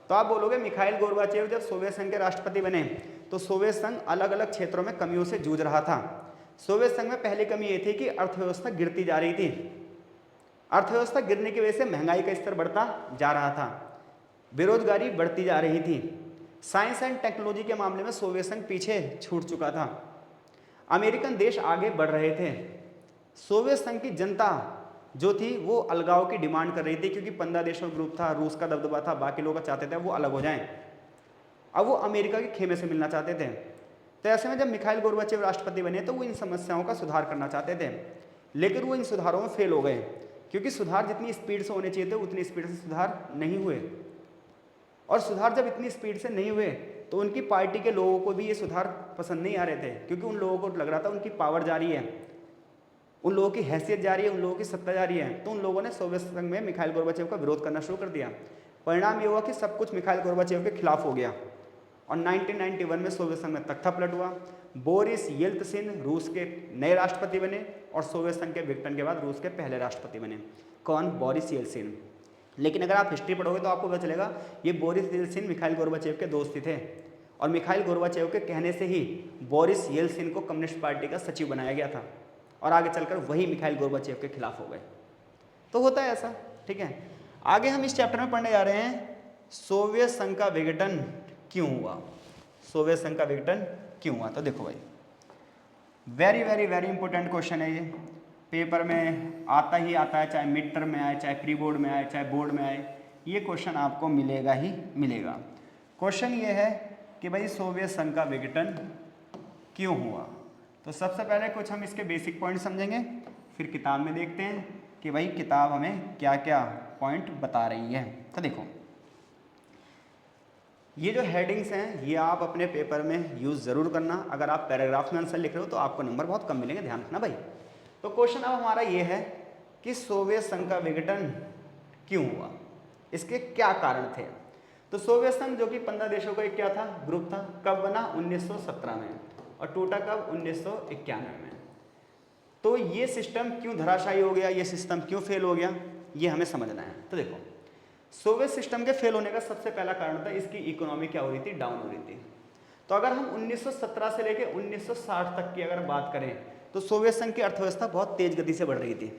तो आप बोलोगे मिखाइल गोर्बाचेव जब सोवियत संघ के राष्ट्रपति बने तो सोवियत संघ अलग अलग क्षेत्रों में कमियों से जूझ रहा था। सोवियत संघ में पहली कमी ये थी कि अर्थव्यवस्था गिरती जा रही थी। अर्थव्यवस्था गिरने की वजह से महंगाई का स्तर बढ़ता जा रहा था, बेरोजगारी बढ़ती जा रही थी, साइंस एंड टेक्नोलॉजी के मामले में सोवियत संघ पीछे छूट चुका था, अमेरिकन देश आगे बढ़ रहे थे, सोवियत संघ की जनता जो थी वो अलगाव की डिमांड कर रही थी, क्योंकि 15 देशों का ग्रुप था, रूस का दबदबा था, बाकी लोग चाहते थे वो अलग हो जाएं, अब वो अमेरिका के खेमे से मिलना चाहते थे। तो ऐसे में जब मिखाइल गोर्बाचेव राष्ट्रपति बने तो वो इन समस्याओं का सुधार करना चाहते थे, लेकिन वो इन सुधारों में फेल हो गए, क्योंकि सुधार जितनी स्पीड से होने चाहिए थे उतनी स्पीड से सुधार नहीं हुए। और सुधार जब इतनी स्पीड से नहीं हुए तो उनकी पार्टी के लोगों को भी ये सुधार पसंद नहीं आ रहे थे, क्योंकि उन लोगों को लग रहा था उनकी पावर जा रही है, उन लोगों की हैसियत जा रही है, उन लोगों की सत्ता जा रही है। तो उन लोगों ने सोवियत संघ में मिखाइल गोर्बाचेव का विरोध करना शुरू कर दिया। परिणाम ये हुआ कि सब कुछ मिखाइल गोर्बाचेव के खिलाफ हो गया और 1991 में सोवियत संघ में तख्ता पलट हुआ। बोरिस येल्त्सिन रूस के नए राष्ट्रपति बने और सोवियत संघ के विघटन के बाद रूस के पहले राष्ट्रपति बने। कौन? Boris Yeltsin. लेकिन अगर आप हिस्ट्री पढ़ोगे तो आपको पता चलेगा ये बोरिस येल्त्सिन मिखाइल गोर्बाचेव के दोस्त ही थे, और मिखाइल गोर्बाचेव के कहने से ही बोरिस येल्त्सिन को कम्युनिस्ट पार्टी का सचिव बनाया गया था, और आगे चलकर वही मिखाइल गोर्बाचेव के खिलाफ हो गए। तो होता है ऐसा, ठीक है। आगे हम इस चैप्टर में पढ़ने जा रहे हैं सोवियत संघ का विघटन क्यों हुआ। सोवियत संघ का विघटन क्यों हुआ? तो देखो भाई, very very very important question है ये, पेपर में आता ही आता है, चाहे मिड टर्म में आए, चाहे प्री बोर्ड में आए, चाहे बोर्ड में आए, ये क्वेश्चन आपको मिलेगा ही मिलेगा। क्वेश्चन ये है कि भाई सोवियत संघ का विघटन क्यों हुआ। तो सबसे पहले कुछ हम इसके बेसिक पॉइंट समझेंगे, फिर किताब में देखते हैं कि भाई किताब हमें क्या क्या पॉइंट बता रही है। तो देखो, ये जो हेडिंग्स हैं ये आप अपने पेपर में यूज़ ज़रूर करना। अगर आप पैराग्राफ में आंसर लिख रहे हो तो आपको नंबर बहुत कम मिलेंगे, ध्यान रखना भाई। तो क्वेश्चन अब हमारा ये है कि सोवियत संघ का विघटन क्यों हुआ, इसके क्या कारण थे। तो सोवियत संघ जो कि 15 देशों का एक क्या था, ग्रुप था, कब बना? 1917 में, और टूटा कब? 1991 में। तो ये सिस्टम क्यों धराशायी हो गया, ये सिस्टम क्यों फेल हो गया, ये हमें समझना है। तो देखो, सोवियत सिस्टम के फेल होने का सबसे पहला कारण था इसकी इकोनॉमी क्या हो रही थी, डाउन हो रही थी। तो अगर हम 1917 से लेकर 1960 तक की अगर बात करें तो सोवियत संघ की अर्थव्यवस्था बहुत तेज गति से बढ़ रही थी,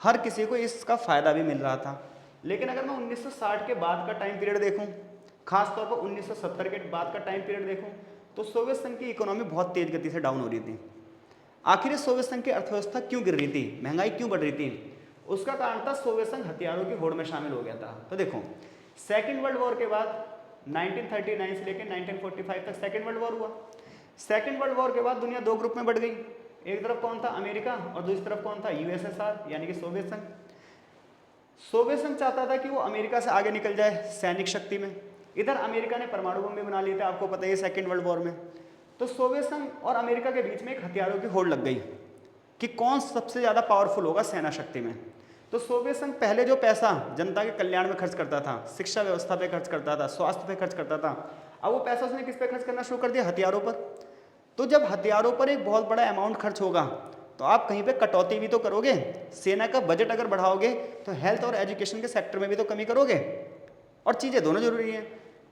हर किसी को इसका फायदा भी मिल रहा था। लेकिन अगर मैं 1960 के बाद का टाइम पीरियड देखूं, खासतौर पर 1970 के बाद का टाइम पीरियड देखूं, तो सोवियत संघ की इकोनॉमी बहुत तेज गति से डाउन हो रही थी। आखिर सोवियत संघ की अर्थव्यवस्था क्यों गिर रही थी, महंगाई क्यों बढ़ रही थी? उसका कारण था सोवियत संघ हथियारों की होड़ में शामिल हो गया था। तो देखो, सेकेंड वर्ल्ड वॉर के बाद 1939 से लेकर 1945 तक सेकेंड वर्ल्ड वॉर हुआ। सेकेंड वर्ल्ड वॉर के बाद दुनिया दो ग्रुप में बढ़ गई, एक तरफ कौन था? अमेरिका, और दूसरी तरफ कौन था? यूएसएसआर, यानी कि सोवियत संघ। सोवियत संघ चाहता था कि वो अमेरिका से आगे निकल जाए सैनिक शक्ति में। इधर अमेरिका ने परमाणु बम भी बना लिए थे, आपको पता है, सेकेंड वर्ल्ड वॉर में। तो सोवियत संघ और अमेरिका के बीच में एक हथियारों की होड़ लग गई कि कौन सबसे ज़्यादा पावरफुल होगा सेना शक्ति में। तो सोवियत संघ पहले जो पैसा जनता के कल्याण में खर्च करता था, शिक्षा व्यवस्था पे खर्च करता था, स्वास्थ्य पे खर्च करता था, अब वो पैसा उसने किस पे खर्च करना शुरू कर दिया? हथियारों पर। तो जब हथियारों पर एक बहुत बड़ा अमाउंट खर्च होगा तो आप कहीं पे कटौती भी तो करोगे। सेना का बजट अगर बढ़ाओगे तो हेल्थ और एजुकेशन के सेक्टर में भी तो कमी करोगे, और चीज़ें दोनों जरूरी हैं।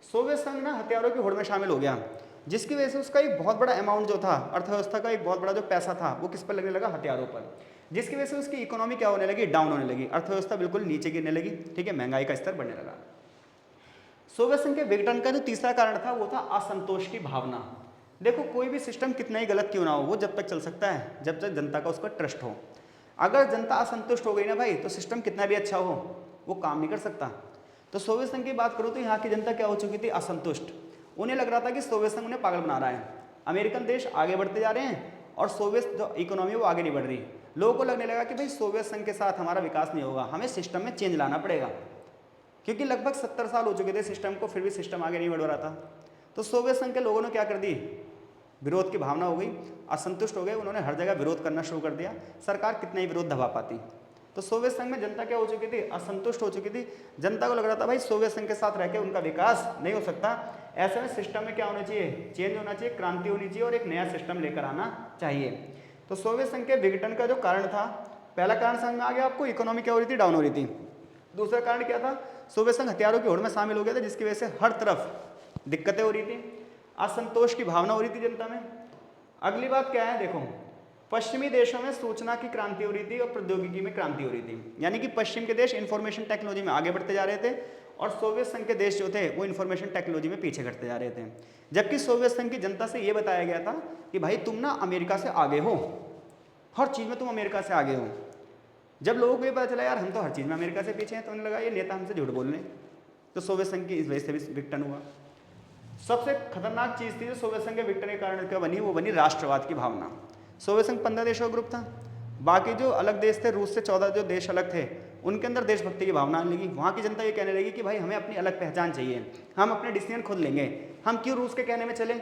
सोवियत संघ ना हथियारों की होड़ में शामिल हो गया, जिसकी वजह से उसका एक बहुत बड़ा अमाउंट जो था, अर्थव्यवस्था का एक बहुत बड़ा जो पैसा था, वो किस पर लगने लगा? हथियारों पर। जिसकी वजह से उसकी इकोनॉमी क्या होने लगी? डाउन होने लगी, अर्थव्यवस्था बिल्कुल नीचे गिरने लगी, ठीक है, महंगाई का स्तर बढ़ने लगा। सोवियत संघ के विघटन का जो तीसरा कारण था वो था असंतोष की भावना। देखो, कोई भी सिस्टम कितना ही गलत क्यों ना हो, वो जब तक चल सकता है जब तक जनता का उस पर ट्रस्ट हो। अगर जनता असंतुष्ट हो गई ना भाई, तो सिस्टम कितना भी अच्छा हो वो काम नहीं कर सकता। तो सोवियत संघ की बात करूँ तो यहाँ की जनता क्या हो चुकी थी? असंतुष्ट। उन्हें लग रहा था कि सोवियत संघ उन्हें पागल बना रहा है, अमेरिकन देश आगे बढ़ते जा रहे हैं और सोवियत जो इकोनॉमी है वो आगे नहीं बढ़ रही। लोगों को लगने लगा कि भाई सोवियत संघ के साथ हमारा विकास नहीं होगा, हमें सिस्टम में चेंज लाना पड़ेगा, क्योंकि लगभग 70 साल हो चुके थे सिस्टम को, फिर भी सिस्टम आगे नहीं बढ़ रहा था। तो सोवियत संघ के लोगों ने क्या कर दी? विरोध की भावना हो गई, असंतुष्ट हो गए, उन्होंने हर जगह विरोध करना शुरू कर दिया। सरकार कितना ही विरोध दबा पाती। तो सोवियत संघ में जनता क्या हो चुकी थी? असंतुष्ट हो चुकी थी। जनता को लग रहा था भाई सोवियत संघ के साथ रह के उनका विकास नहीं हो सकता, ऐसे में सिस्टम में क्या होना चाहिए? चेंज होना चाहिए, क्रांति होनी चाहिए और एक नया सिस्टम लेकर आना चाहिए। तो सोवियत संघ के विघटन का जो कारण था, पहला कारण समझ में आ गया आपको, इकोनॉमी क्या हो रही थी? डाउन हो रही थी। दूसरा कारण क्या था? सोवियत संघ हथियारों की होड़ में शामिल हो गया था, जिसकी वजह से हर तरफ दिक्कतें हो रही थी, असंतोष की भावना हो रही थी जनता में। अगली बात क्या है? देखो, पश्चिमी देशों में सूचना की क्रांति हो रही थी और प्रौद्योगिकी में क्रांति हो रही थी, यानी कि पश्चिम के देश इंफॉर्मेशन टेक्नोलॉजी में आगे बढ़ते जा रहे थे और सोवियत संघ के देश जो थे वो इंफॉर्मेशन टेक्नोलॉजी में पीछे घटते जा रहे थे। जबकि सोवियत संघ की जनता से ये बताया गया था कि भाई तुम ना अमेरिका से आगे हो, हर चीज़ में तुम अमेरिका से आगे हो। जब लोगों को ये पता चला यार हम तो हर चीज़ में अमेरिका से पीछे हैं, तो उन्हें लगा ये नेता हमसे झूठ बोल रहे हैं, तो सोवियत संघ की इस वजह से भी विघटन हुआ। सबसे खतरनाक चीज़ थी जो सोवियत संघ के विघटन के कारण क्या बनी, वो बनी राष्ट्रवाद की भावना। सोवियत संघ 15 देशों का ग्रुप था, बाकी जो अलग देश थे, रूस से 14 जो देश अलग थे, उनके अंदर देशभक्ति की भावना आने लगी। वहाँ की जनता ये कहने लगी कि भाई हमें अपनी अलग पहचान चाहिए, हम अपने डिसीजन खुद लेंगे, हम क्यों रूस के कहने में चले।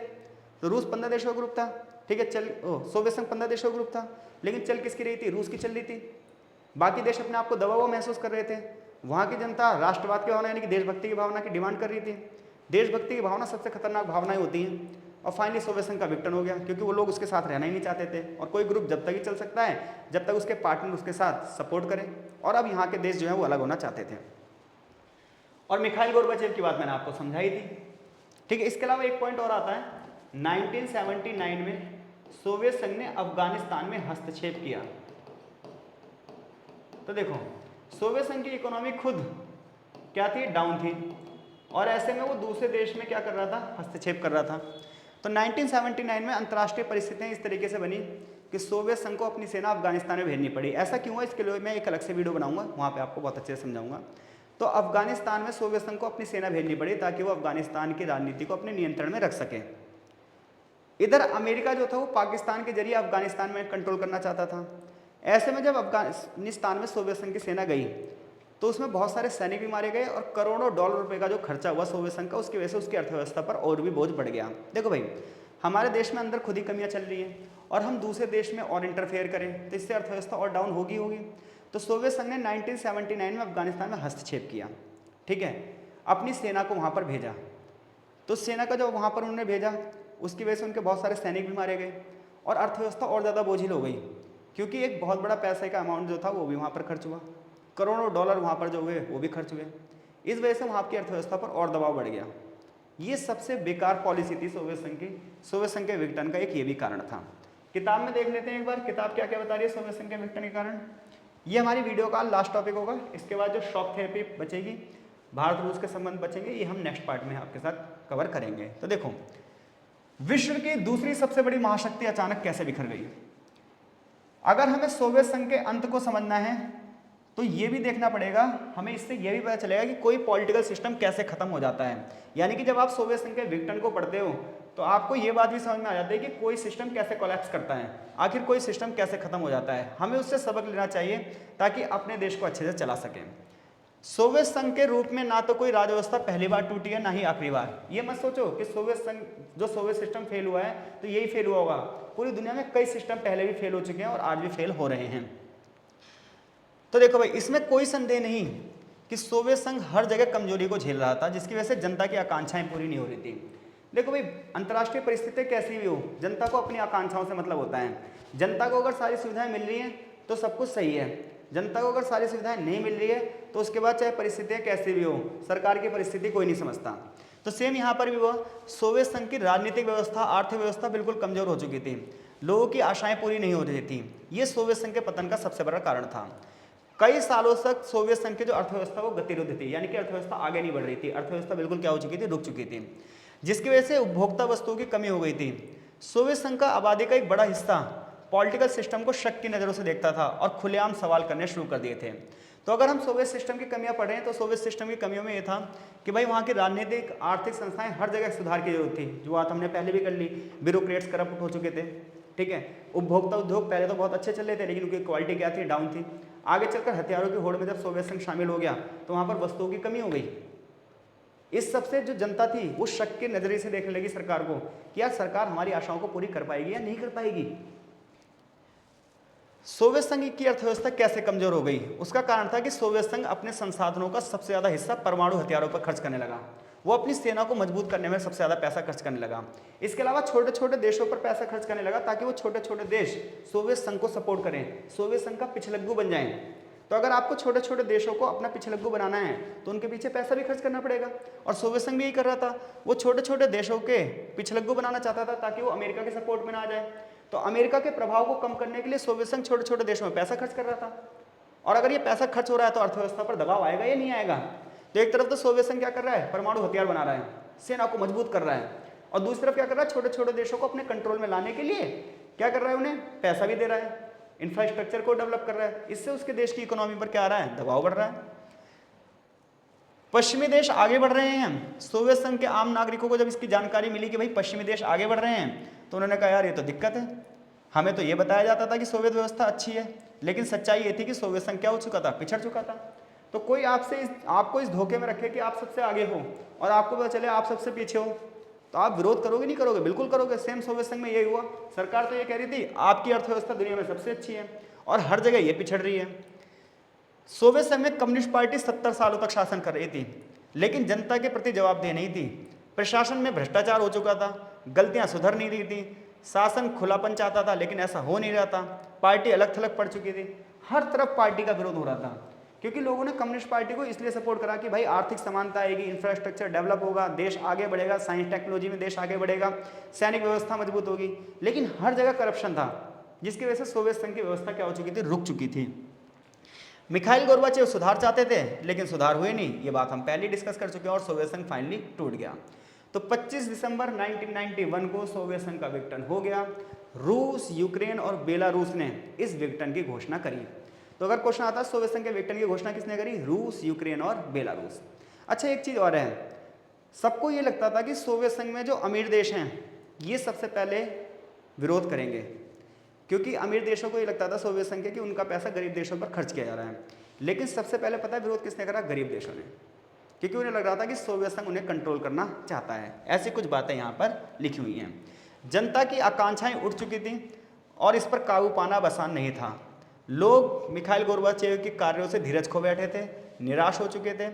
तो रूस 15 देशों का ग्रुप था, ठीक है, सोवियत संघ 15 देशों का ग्रुप था, लेकिन चल किसकी रही थी, रूस की चल रही थी। बाकी देश अपने आप को दबा हुआ महसूस कर रहे थे। वहाँ की जनता राष्ट्रवाद की भावना यानी कि देशभक्ति की भावना की डिमांड कर रही थी। देशभक्ति की भावना सबसे खतरनाक भावनाएं होती हैं। और फाइनली सोवियत संघ का विघटन हो गया, क्योंकि वो लोग उसके साथ रहना ही नहीं चाहते थे। और कोई ग्रुप जब तक ही चल सकता है जब तक उसके पार्टनर उसके साथ सपोर्ट करें, और अब यहाँ के देश जो है वो अलग होना चाहते थे। और मिखाइल गोर्बाचेव की बात मैंने आपको समझाई थी, ठीक है। इसके अलावा एक पॉइंट और आता है, 1979 में सोवियत संघ ने अफगानिस्तान में हस्तक्षेप किया। तो देखो सोवियत संघ की इकोनॉमी खुद क्या थी, डाउन थी, और ऐसे में वो दूसरे देश में क्या कर रहा था, हस्तक्षेप कर रहा था। तो 1979 में अंतर्राष्ट्रीय परिस्थितियां इस तरीके से बनी कि सोवियत संघ को अपनी सेना अफगानिस्तान में भेजनी पड़ी। ऐसा क्यों है, इसके लिए मैं एक अलग से वीडियो बनाऊंगा, वहाँ पे आपको बहुत अच्छे से समझाऊंगा। तो अफगानिस्तान में सोवियत संघ को अपनी सेना भेजनी पड़ी ताकि वो अफगानिस्तान की राजनीति को अपने नियंत्रण में रख सके। इधर अमेरिका जो था वो पाकिस्तान के जरिए अफगानिस्तान में कंट्रोल करना चाहता था। ऐसे में जब अफगानिस्तान में सोवियत संघ की सेना गई तो उसमें बहुत सारे सैनिक भी मारे गए, और करोड़ों डॉलर रुपए का जो खर्चा हुआ सोवियत संघ का, उसकी वजह से उसकी अर्थव्यवस्था पर और भी बोझ बढ़ गया। देखो भाई, हमारे देश में अंदर खुद ही कमियां चल रही हैं, और हम दूसरे देश में और इंटरफेयर करें तो इससे अर्थव्यवस्था और डाउन होगी। तो सोवियत संघ ने 1979 में अफगानिस्तान में हस्तक्षेप किया, ठीक है, अपनी सेना को वहाँ पर भेजा। तो सेना का जब वहाँ पर उन्होंने भेजा, उसकी वजह से उनके बहुत सारे सैनिक भी मारे गए, और अर्थव्यवस्था और ज़्यादा बोझिल हो गई, क्योंकि एक बहुत बड़ा पैसे का अमाउंट जो था वो भी वहाँ पर खर्च हुआ, करोड़ों डॉलर वहाँ पर जो हुए वो भी खर्च हुए। इस वजह से वहाँ की अर्थव्यवस्था पर और दबाव बढ़ गया। ये सबसे बेकार पॉलिसी थी सोवियत संघ की। सोवियत संघ के विघटन का एक ये भी कारण था। किताब में देख लेते हैं एक बार, किताब क्या क्या बता रही है सोवियत संघ के विघटन के कारण। ये हमारी वीडियो का लास्ट टॉपिक होगा। इसके बाद जो शॉक थेरेपी बचेगी, भारत रूस के संबंध बचेंगे, ये हम नेक्स्ट पार्ट में आपके साथ कवर करेंगे। तो देखो, विश्व की दूसरी सबसे बड़ी महाशक्ति अचानक कैसे बिखर गई। अगर हमें सोवियत संघ के अंत को समझना है तो ये भी देखना पड़ेगा, हमें इससे ये भी पता चलेगा कि कोई पॉलिटिकल सिस्टम कैसे खत्म हो जाता है। यानी कि जब आप सोवियत संघ के विघटन को पढ़ते हो तो आपको ये बात भी समझ में आ जाती है कि कोई सिस्टम कैसे कोलैप्स करता है, आखिर कोई सिस्टम कैसे खत्म हो जाता है। हमें उससे सबक लेना चाहिए ताकि अपने देश को अच्छे से चला सकें। सोवियत संघ के रूप में ना तो कोई राजव्यवस्था पहली बार टूटी है, ना ही आखिरी बार। ये मत सोचो कि सोवियत संघ, जो सोवियत सिस्टम फेल हुआ है तो यही फेल हुआ होगा। पूरी दुनिया में कई सिस्टम पहले भी फेल हो चुके हैं और आज भी फेल हो रहे हैं। तो देखो भाई, इसमें कोई संदेह नहीं कि सोवियत संघ हर जगह कमजोरी को झेल रहा था, जिसकी वजह से जनता की आकांक्षाएं पूरी नहीं हो रही थी। देखो भाई, अंतर्राष्ट्रीय परिस्थितियां कैसी भी हो, जनता को अपनी आकांक्षाओं से मतलब होता है। जनता को अगर सारी सुविधाएं मिल रही हैं तो सब कुछ सही है, जनता को अगर सारी सुविधाएं नहीं मिल रही है तो उसके बाद चाहे परिस्थितियां कैसी भी हो, सरकार की परिस्थिति कोई नहीं समझता। तो सेम यहाँ पर भी हुआ। सोवियत संघ की राजनीतिक व्यवस्था, आर्थिक व्यवस्था बिल्कुल कमजोर हो चुकी थी, लोगों की आशाएं पूरी नहीं हो रही थी। ये सोवियत संघ के पतन का सबसे बड़ा कारण था। कई सालों तक सोवियत संघ की जो अर्थव्यवस्था वो गतिरोध थी, यानी कि अर्थव्यवस्था आगे नहीं बढ़ रही थी, अर्थव्यवस्था बिल्कुल क्या हो चुकी थी, रुक चुकी थी, जिसकी वजह से उपभोक्ता वस्तुओं की कमी हो गई थी। सोवियत संघ का आबादी का एक बड़ा हिस्सा पॉलिटिकल सिस्टम को शक की नज़रों से देखता था और खुलेआम सवाल करने शुरू कर दिए थे। तो अगर हम सोवियत सिस्टम की कमियां पढ़ें तो सोवियत सिस्टम की कमियों में ये था कि भाई वहाँ की राजनीतिक आर्थिक संस्थाएं हर जगह सुधार की जरूरत थी, जो बात हमने पहले भी कर ली। ब्यूरोक्रेट्स करप्ट हो चुके थे, ठीक है। उपभोक्ता उद्योग पहले तो बहुत अच्छे चल रहे थे, लेकिन उनकी क्वालिटी क्या थी, डाउन थी। आगे चलकर हथियारों की होड़ में जब सोवियत संघ शामिल हो गया तो वहाँ पर वस्तुओं की कमी हो गई। इस सबसे जो जनता थी वो शक के नजरिए से देखने लगी सरकार को कि यार सरकार हमारी आशाओं को पूरी कर पाएगी या नहीं कर पाएगी। सोवियत संघ की अर्थव्यवस्था कैसे कमजोर हो गई, उसका कारण था कि सोवियत संघ अपने संसाधनों का सबसे ज्यादा हिस्सा परमाणु हथियारों पर खर्च करने लगा। वो अपनी सेना को मजबूत करने में सबसे ज्यादा पैसा खर्च करने लगा। इसके अलावा छोटे छोटे देशों पर पैसा खर्च करने लगा ताकि वो छोटे छोटे देश सोवियत संघ को सपोर्ट करें, सोवियत संघ का पिछलग्गू बन जाएं। तो अगर आपको छोटे छोटे देशों को अपना पिछलग्गू बनाना है तो उनके पीछे पैसा भी खर्च करना पड़ेगा, और सोवियत संघ भी यही कर रहा था। वो छोटे छोटे देशों के पिछलग्गू बनाना चाहता था ताकि वो अमेरिका के सपोर्ट में ना आ जाए। तो अमेरिका के प्रभाव को कम करने के लिए सोवियत संघ छोटे छोटे देशों में पैसा खर्च कर रहा था। और अगर ये पैसा खर्च हो रहा है तो अर्थव्यवस्था पर दबाव आएगा या नहीं आएगा। तो एक तरफ तो सोवियत संघ क्या कर रहा है, परमाणु हथियार बना रहा है, सेना को मजबूत कर रहा है, और दूसरी तरफ क्या कर रहा है, छोटे छोटे देशों को अपने कंट्रोल में लाने के लिए क्या कर रहा है, उन्हें पैसा भी दे रहा है, इंफ्रास्ट्रक्चर को डेवलप कर रहा है, इससे उसके देश की इकोनॉमी पर क्या आ रहा है, दबाव बढ़ रहा है। पश्चिमी देश आगे बढ़ रहे हैं, सोवियत संघ के आम नागरिकों को जब इसकी जानकारी मिली कि भाई पश्चिमी देश आगे बढ़ रहे हैं, तो उन्होंने कहा यार ये तो दिक्कत है, हमें तो ये बताया जाता था कि सोवियत व्यवस्था अच्छी है, लेकिन सच्चाई ये थी कि सोवियत संघ क्या हो चुका था, पिछड़ चुका था। तो कोई आपको इस धोखे में रखे कि आप सबसे आगे हो और आपको पता चले आप सबसे पीछे हो, तो आप विरोध करोगे नहीं करोगे, बिल्कुल करोगे। सेम सोवियत संघ में यही हुआ। सरकार तो ये कह रही थी आपकी अर्थव्यवस्था दुनिया में सबसे अच्छी है और हर जगह ये पिछड़ रही है। सोवियत संघ में कम्युनिस्ट पार्टी 70 सालों तक शासन कर रही थी, लेकिन जनता के प्रति जवाबदेह नहीं थी। प्रशासन में भ्रष्टाचार हो चुका था, गलतियां सुधर नहीं रही थी, शासन खुलापन चाहता था लेकिन ऐसा हो नहीं रहा था, पार्टी अलग थलग पड़ चुकी थी, हर तरफ पार्टी का विरोध हो रहा था। क्योंकि लोगों ने कम्युनिस्ट पार्टी को इसलिए सपोर्ट करा कि भाई आर्थिक समानता आएगी, इंफ्रास्ट्रक्चर डेवलप होगा, देश आगे बढ़ेगा, साइंस टेक्नोलॉजी में देश आगे बढ़ेगा, सैनिक व्यवस्था मजबूत होगी। लेकिन हर जगह करप्शन था, जिसकी वजह से सोवियत संघ की व्यवस्था क्या हो चुकी थी, रुक चुकी थी। मिखाइल गोर्बाचेव सुधार चाहते थे लेकिन सुधार हुए नहीं, ये बात हम पहले डिस्कस कर चुके हैं, और सोवियत संघ फाइनली टूट गया। तो 25 दिसंबर 1991 को सोवियत संघ का विघटन हो गया। रूस, यूक्रेन और बेलारूस ने इस विघटन की घोषणा करी। तो अगर क्वेश्चन आता है सोवियत संघ के विघटन की घोषणा किसने करी, रूस, यूक्रेन और बेलारूस। अच्छा, एक चीज और है, सबको ये लगता था कि सोवियत संघ में जो अमीर देश हैं ये सबसे पहले विरोध करेंगे, क्योंकि अमीर देशों को ये लगता था सोवियत संघ के कि उनका पैसा गरीब देशों पर खर्च किया जा रहा है। लेकिन सबसे पहले पता है विरोध किसने करा, गरीब देशों ने, क्योंकि उन्हें लग रहा था कि सोवियत संघ उन्हें कंट्रोल करना चाहता है। ऐसी कुछ बातें यहाँ पर लिखी हुई हैं। जनता की आकांक्षाएं उठ चुकी थी और इस पर काबू पाना आसान नहीं था। लोग मिखाइल गोर्बाचेव के कार्यों से धीरज खो बैठे थे, निराश हो चुके थे,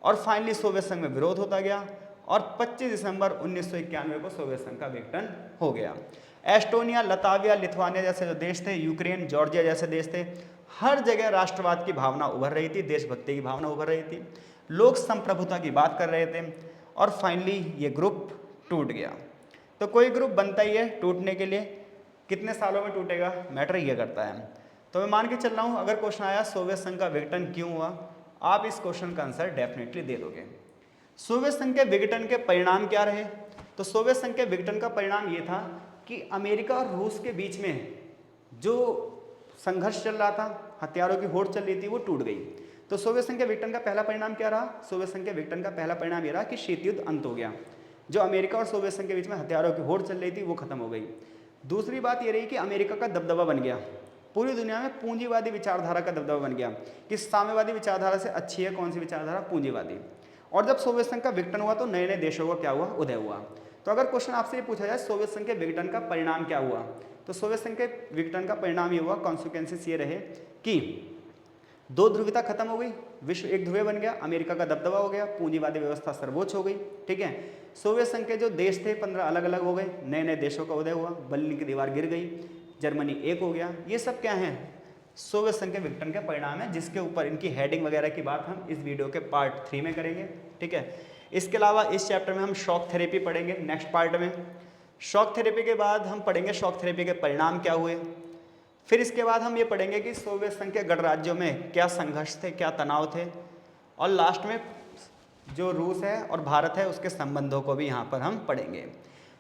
और फाइनली सोवियत संघ में विरोध होता गया और 25 दिसंबर 1991 को सोवियत संघ का विघटन हो गया। एस्टोनिया, लताविया, लिथुआनिया जैसे जो देश थे, यूक्रेन, जॉर्जिया जैसे देश थे, हर जगह राष्ट्रवाद की भावना उभर रही थी, देशभक्ति की भावना उभर रही थी, लोग संप्रभुता की बात कर रहे थे, और फाइनली ये ग्रुप टूट गया। तो कोई ग्रुप बनता ही है टूटने के लिए, कितने सालों में टूटेगा मैटर ये करता है। तो मैं मान के चल रहा हूँ अगर क्वेश्चन आया सोवियत संघ का विघटन क्यों हुआ, आप इस क्वेश्चन का आंसर डेफिनेटली दे दोगे। सोवियत संघ के विघटन के परिणाम क्या रहे, तो सोवियत संघ के विघटन का परिणाम ये था कि अमेरिका और रूस के बीच में जो संघर्ष चल रहा था, हथियारों की होड़ चल रही थी, वो टूट गई। तो सोवियत संघ के विघटन का पहला परिणाम क्या रहा, सोवियत संघ के विघटन का पहला परिणाम ये रहा कि शीत युद्ध अंत हो गया। जो अमेरिका और सोवियत संघ के बीच में हथियारों की होड़ चल रही थी वो खत्म हो गई। दूसरी बात ये रही कि अमेरिका का दबदबा बन गया, पूरी दुनिया में पूंजीवादी विचारधारा का दबदबा बन गया कि साम्यवादी विचारधारा से अच्छी है कौन सी विचारधारा, पूंजीवादी। और जब सोवियत संघ का विघटन हुआ तो नए नए देशों का क्या हुआ, उदय हुआ। तो अगर क्वेश्चन आपसे ये पूछा जाए सोवियत संघ के विघटन का परिणाम क्या हुआ, तो सोवियत संघ के विघटन का परिणाम ये हुआ, कॉन्सिक्वेंसेस ये रहे कि दो ध्रुवीयता खत्म हो गई, विश्व एक ध्रुवीय बन गया, अमेरिका का दबदबा हो गया, पूंजीवादी व्यवस्था सर्वोच्च हो गई। ठीक है, सोवियत संघ के जो देश थे 15 अलग अलग हो गए, नए नए देशों का उदय हुआ, बर्लिन की दीवार गिर गई, जर्मनी एक हो गया। ये सब क्या है, सोवियत संघ के विघटन के परिणाम है, जिसके ऊपर इनकी हेडिंग वगैरह की बात हम इस वीडियो के पार्ट 3 में करेंगे। ठीक है, इसके अलावा इस चैप्टर में हम शॉक थेरेपी पढ़ेंगे नेक्स्ट पार्ट में। शॉक थेरेपी के बाद हम पढ़ेंगे शॉक थेरेपी के परिणाम क्या हुए। फिर इसके बाद हम ये पढ़ेंगे कि सोवियत संघ के गणराज्यों में क्या संघर्ष थे, क्या तनाव थे, और लास्ट में जो रूस है और भारत है उसके संबंधों को भी यहाँ पर हम पढ़ेंगे।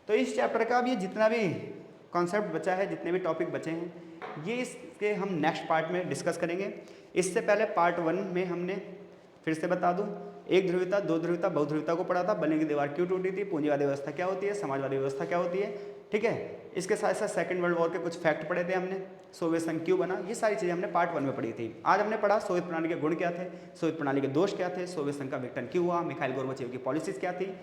तो इस चैप्टर का अब ये जितना भी कॉन्सेप्ट बचा है, जितने भी टॉपिक बचे हैं, ये इसके हम नेक्स्ट पार्ट में डिस्कस करेंगे। इससे पहले पार्ट 1 में हमने, फिर से बता दूं, एक ध्रुवीयता, दो ध्रुवीयता, बहुध्रुवीयता को पढ़ा था, बर्लिन की दीवार क्यों टूटी थी, पूंजीवादी व्यवस्था क्या होती है, समाजवादी व्यवस्था क्या होती है। ठीक है, इसके साथ साथ सेकंड वर्ल्ड वॉर के कुछ फैक्ट पढ़े थे हमने, सोवियत संघ क्यों बना, ये सारी चीज़ें हमने पार्ट 1 में पढ़ी थी। आज हमने पढ़ा सोवियत प्रणाली के गुण क्या थे, सोवियत प्रणाली के दोष क्या थे, सोवियत संघ का विघटन क्यों हुआ, मिखाइल गोर्बाचेव की पॉलिसीज क्या थी।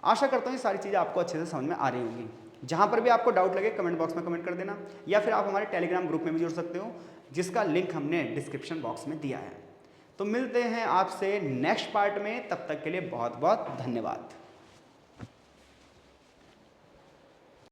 आशा करता हूँ ये सारी चीज़ें आपको अच्छे से समझ में आ रही होंगी। जहाँ पर भी आपको डाउट लगे कमेंट बॉक्स में कमेंट कर देना, या फिर आप हमारे टेलीग्राम ग्रुप में भी जुड़ सकते हो, जिसका लिंक हमने डिस्क्रिप्शन बॉक्स में दिया है। तो मिलते हैं आपसे नेक्स्ट पार्ट में, तब तक के लिए बहुत बहुत धन्यवाद।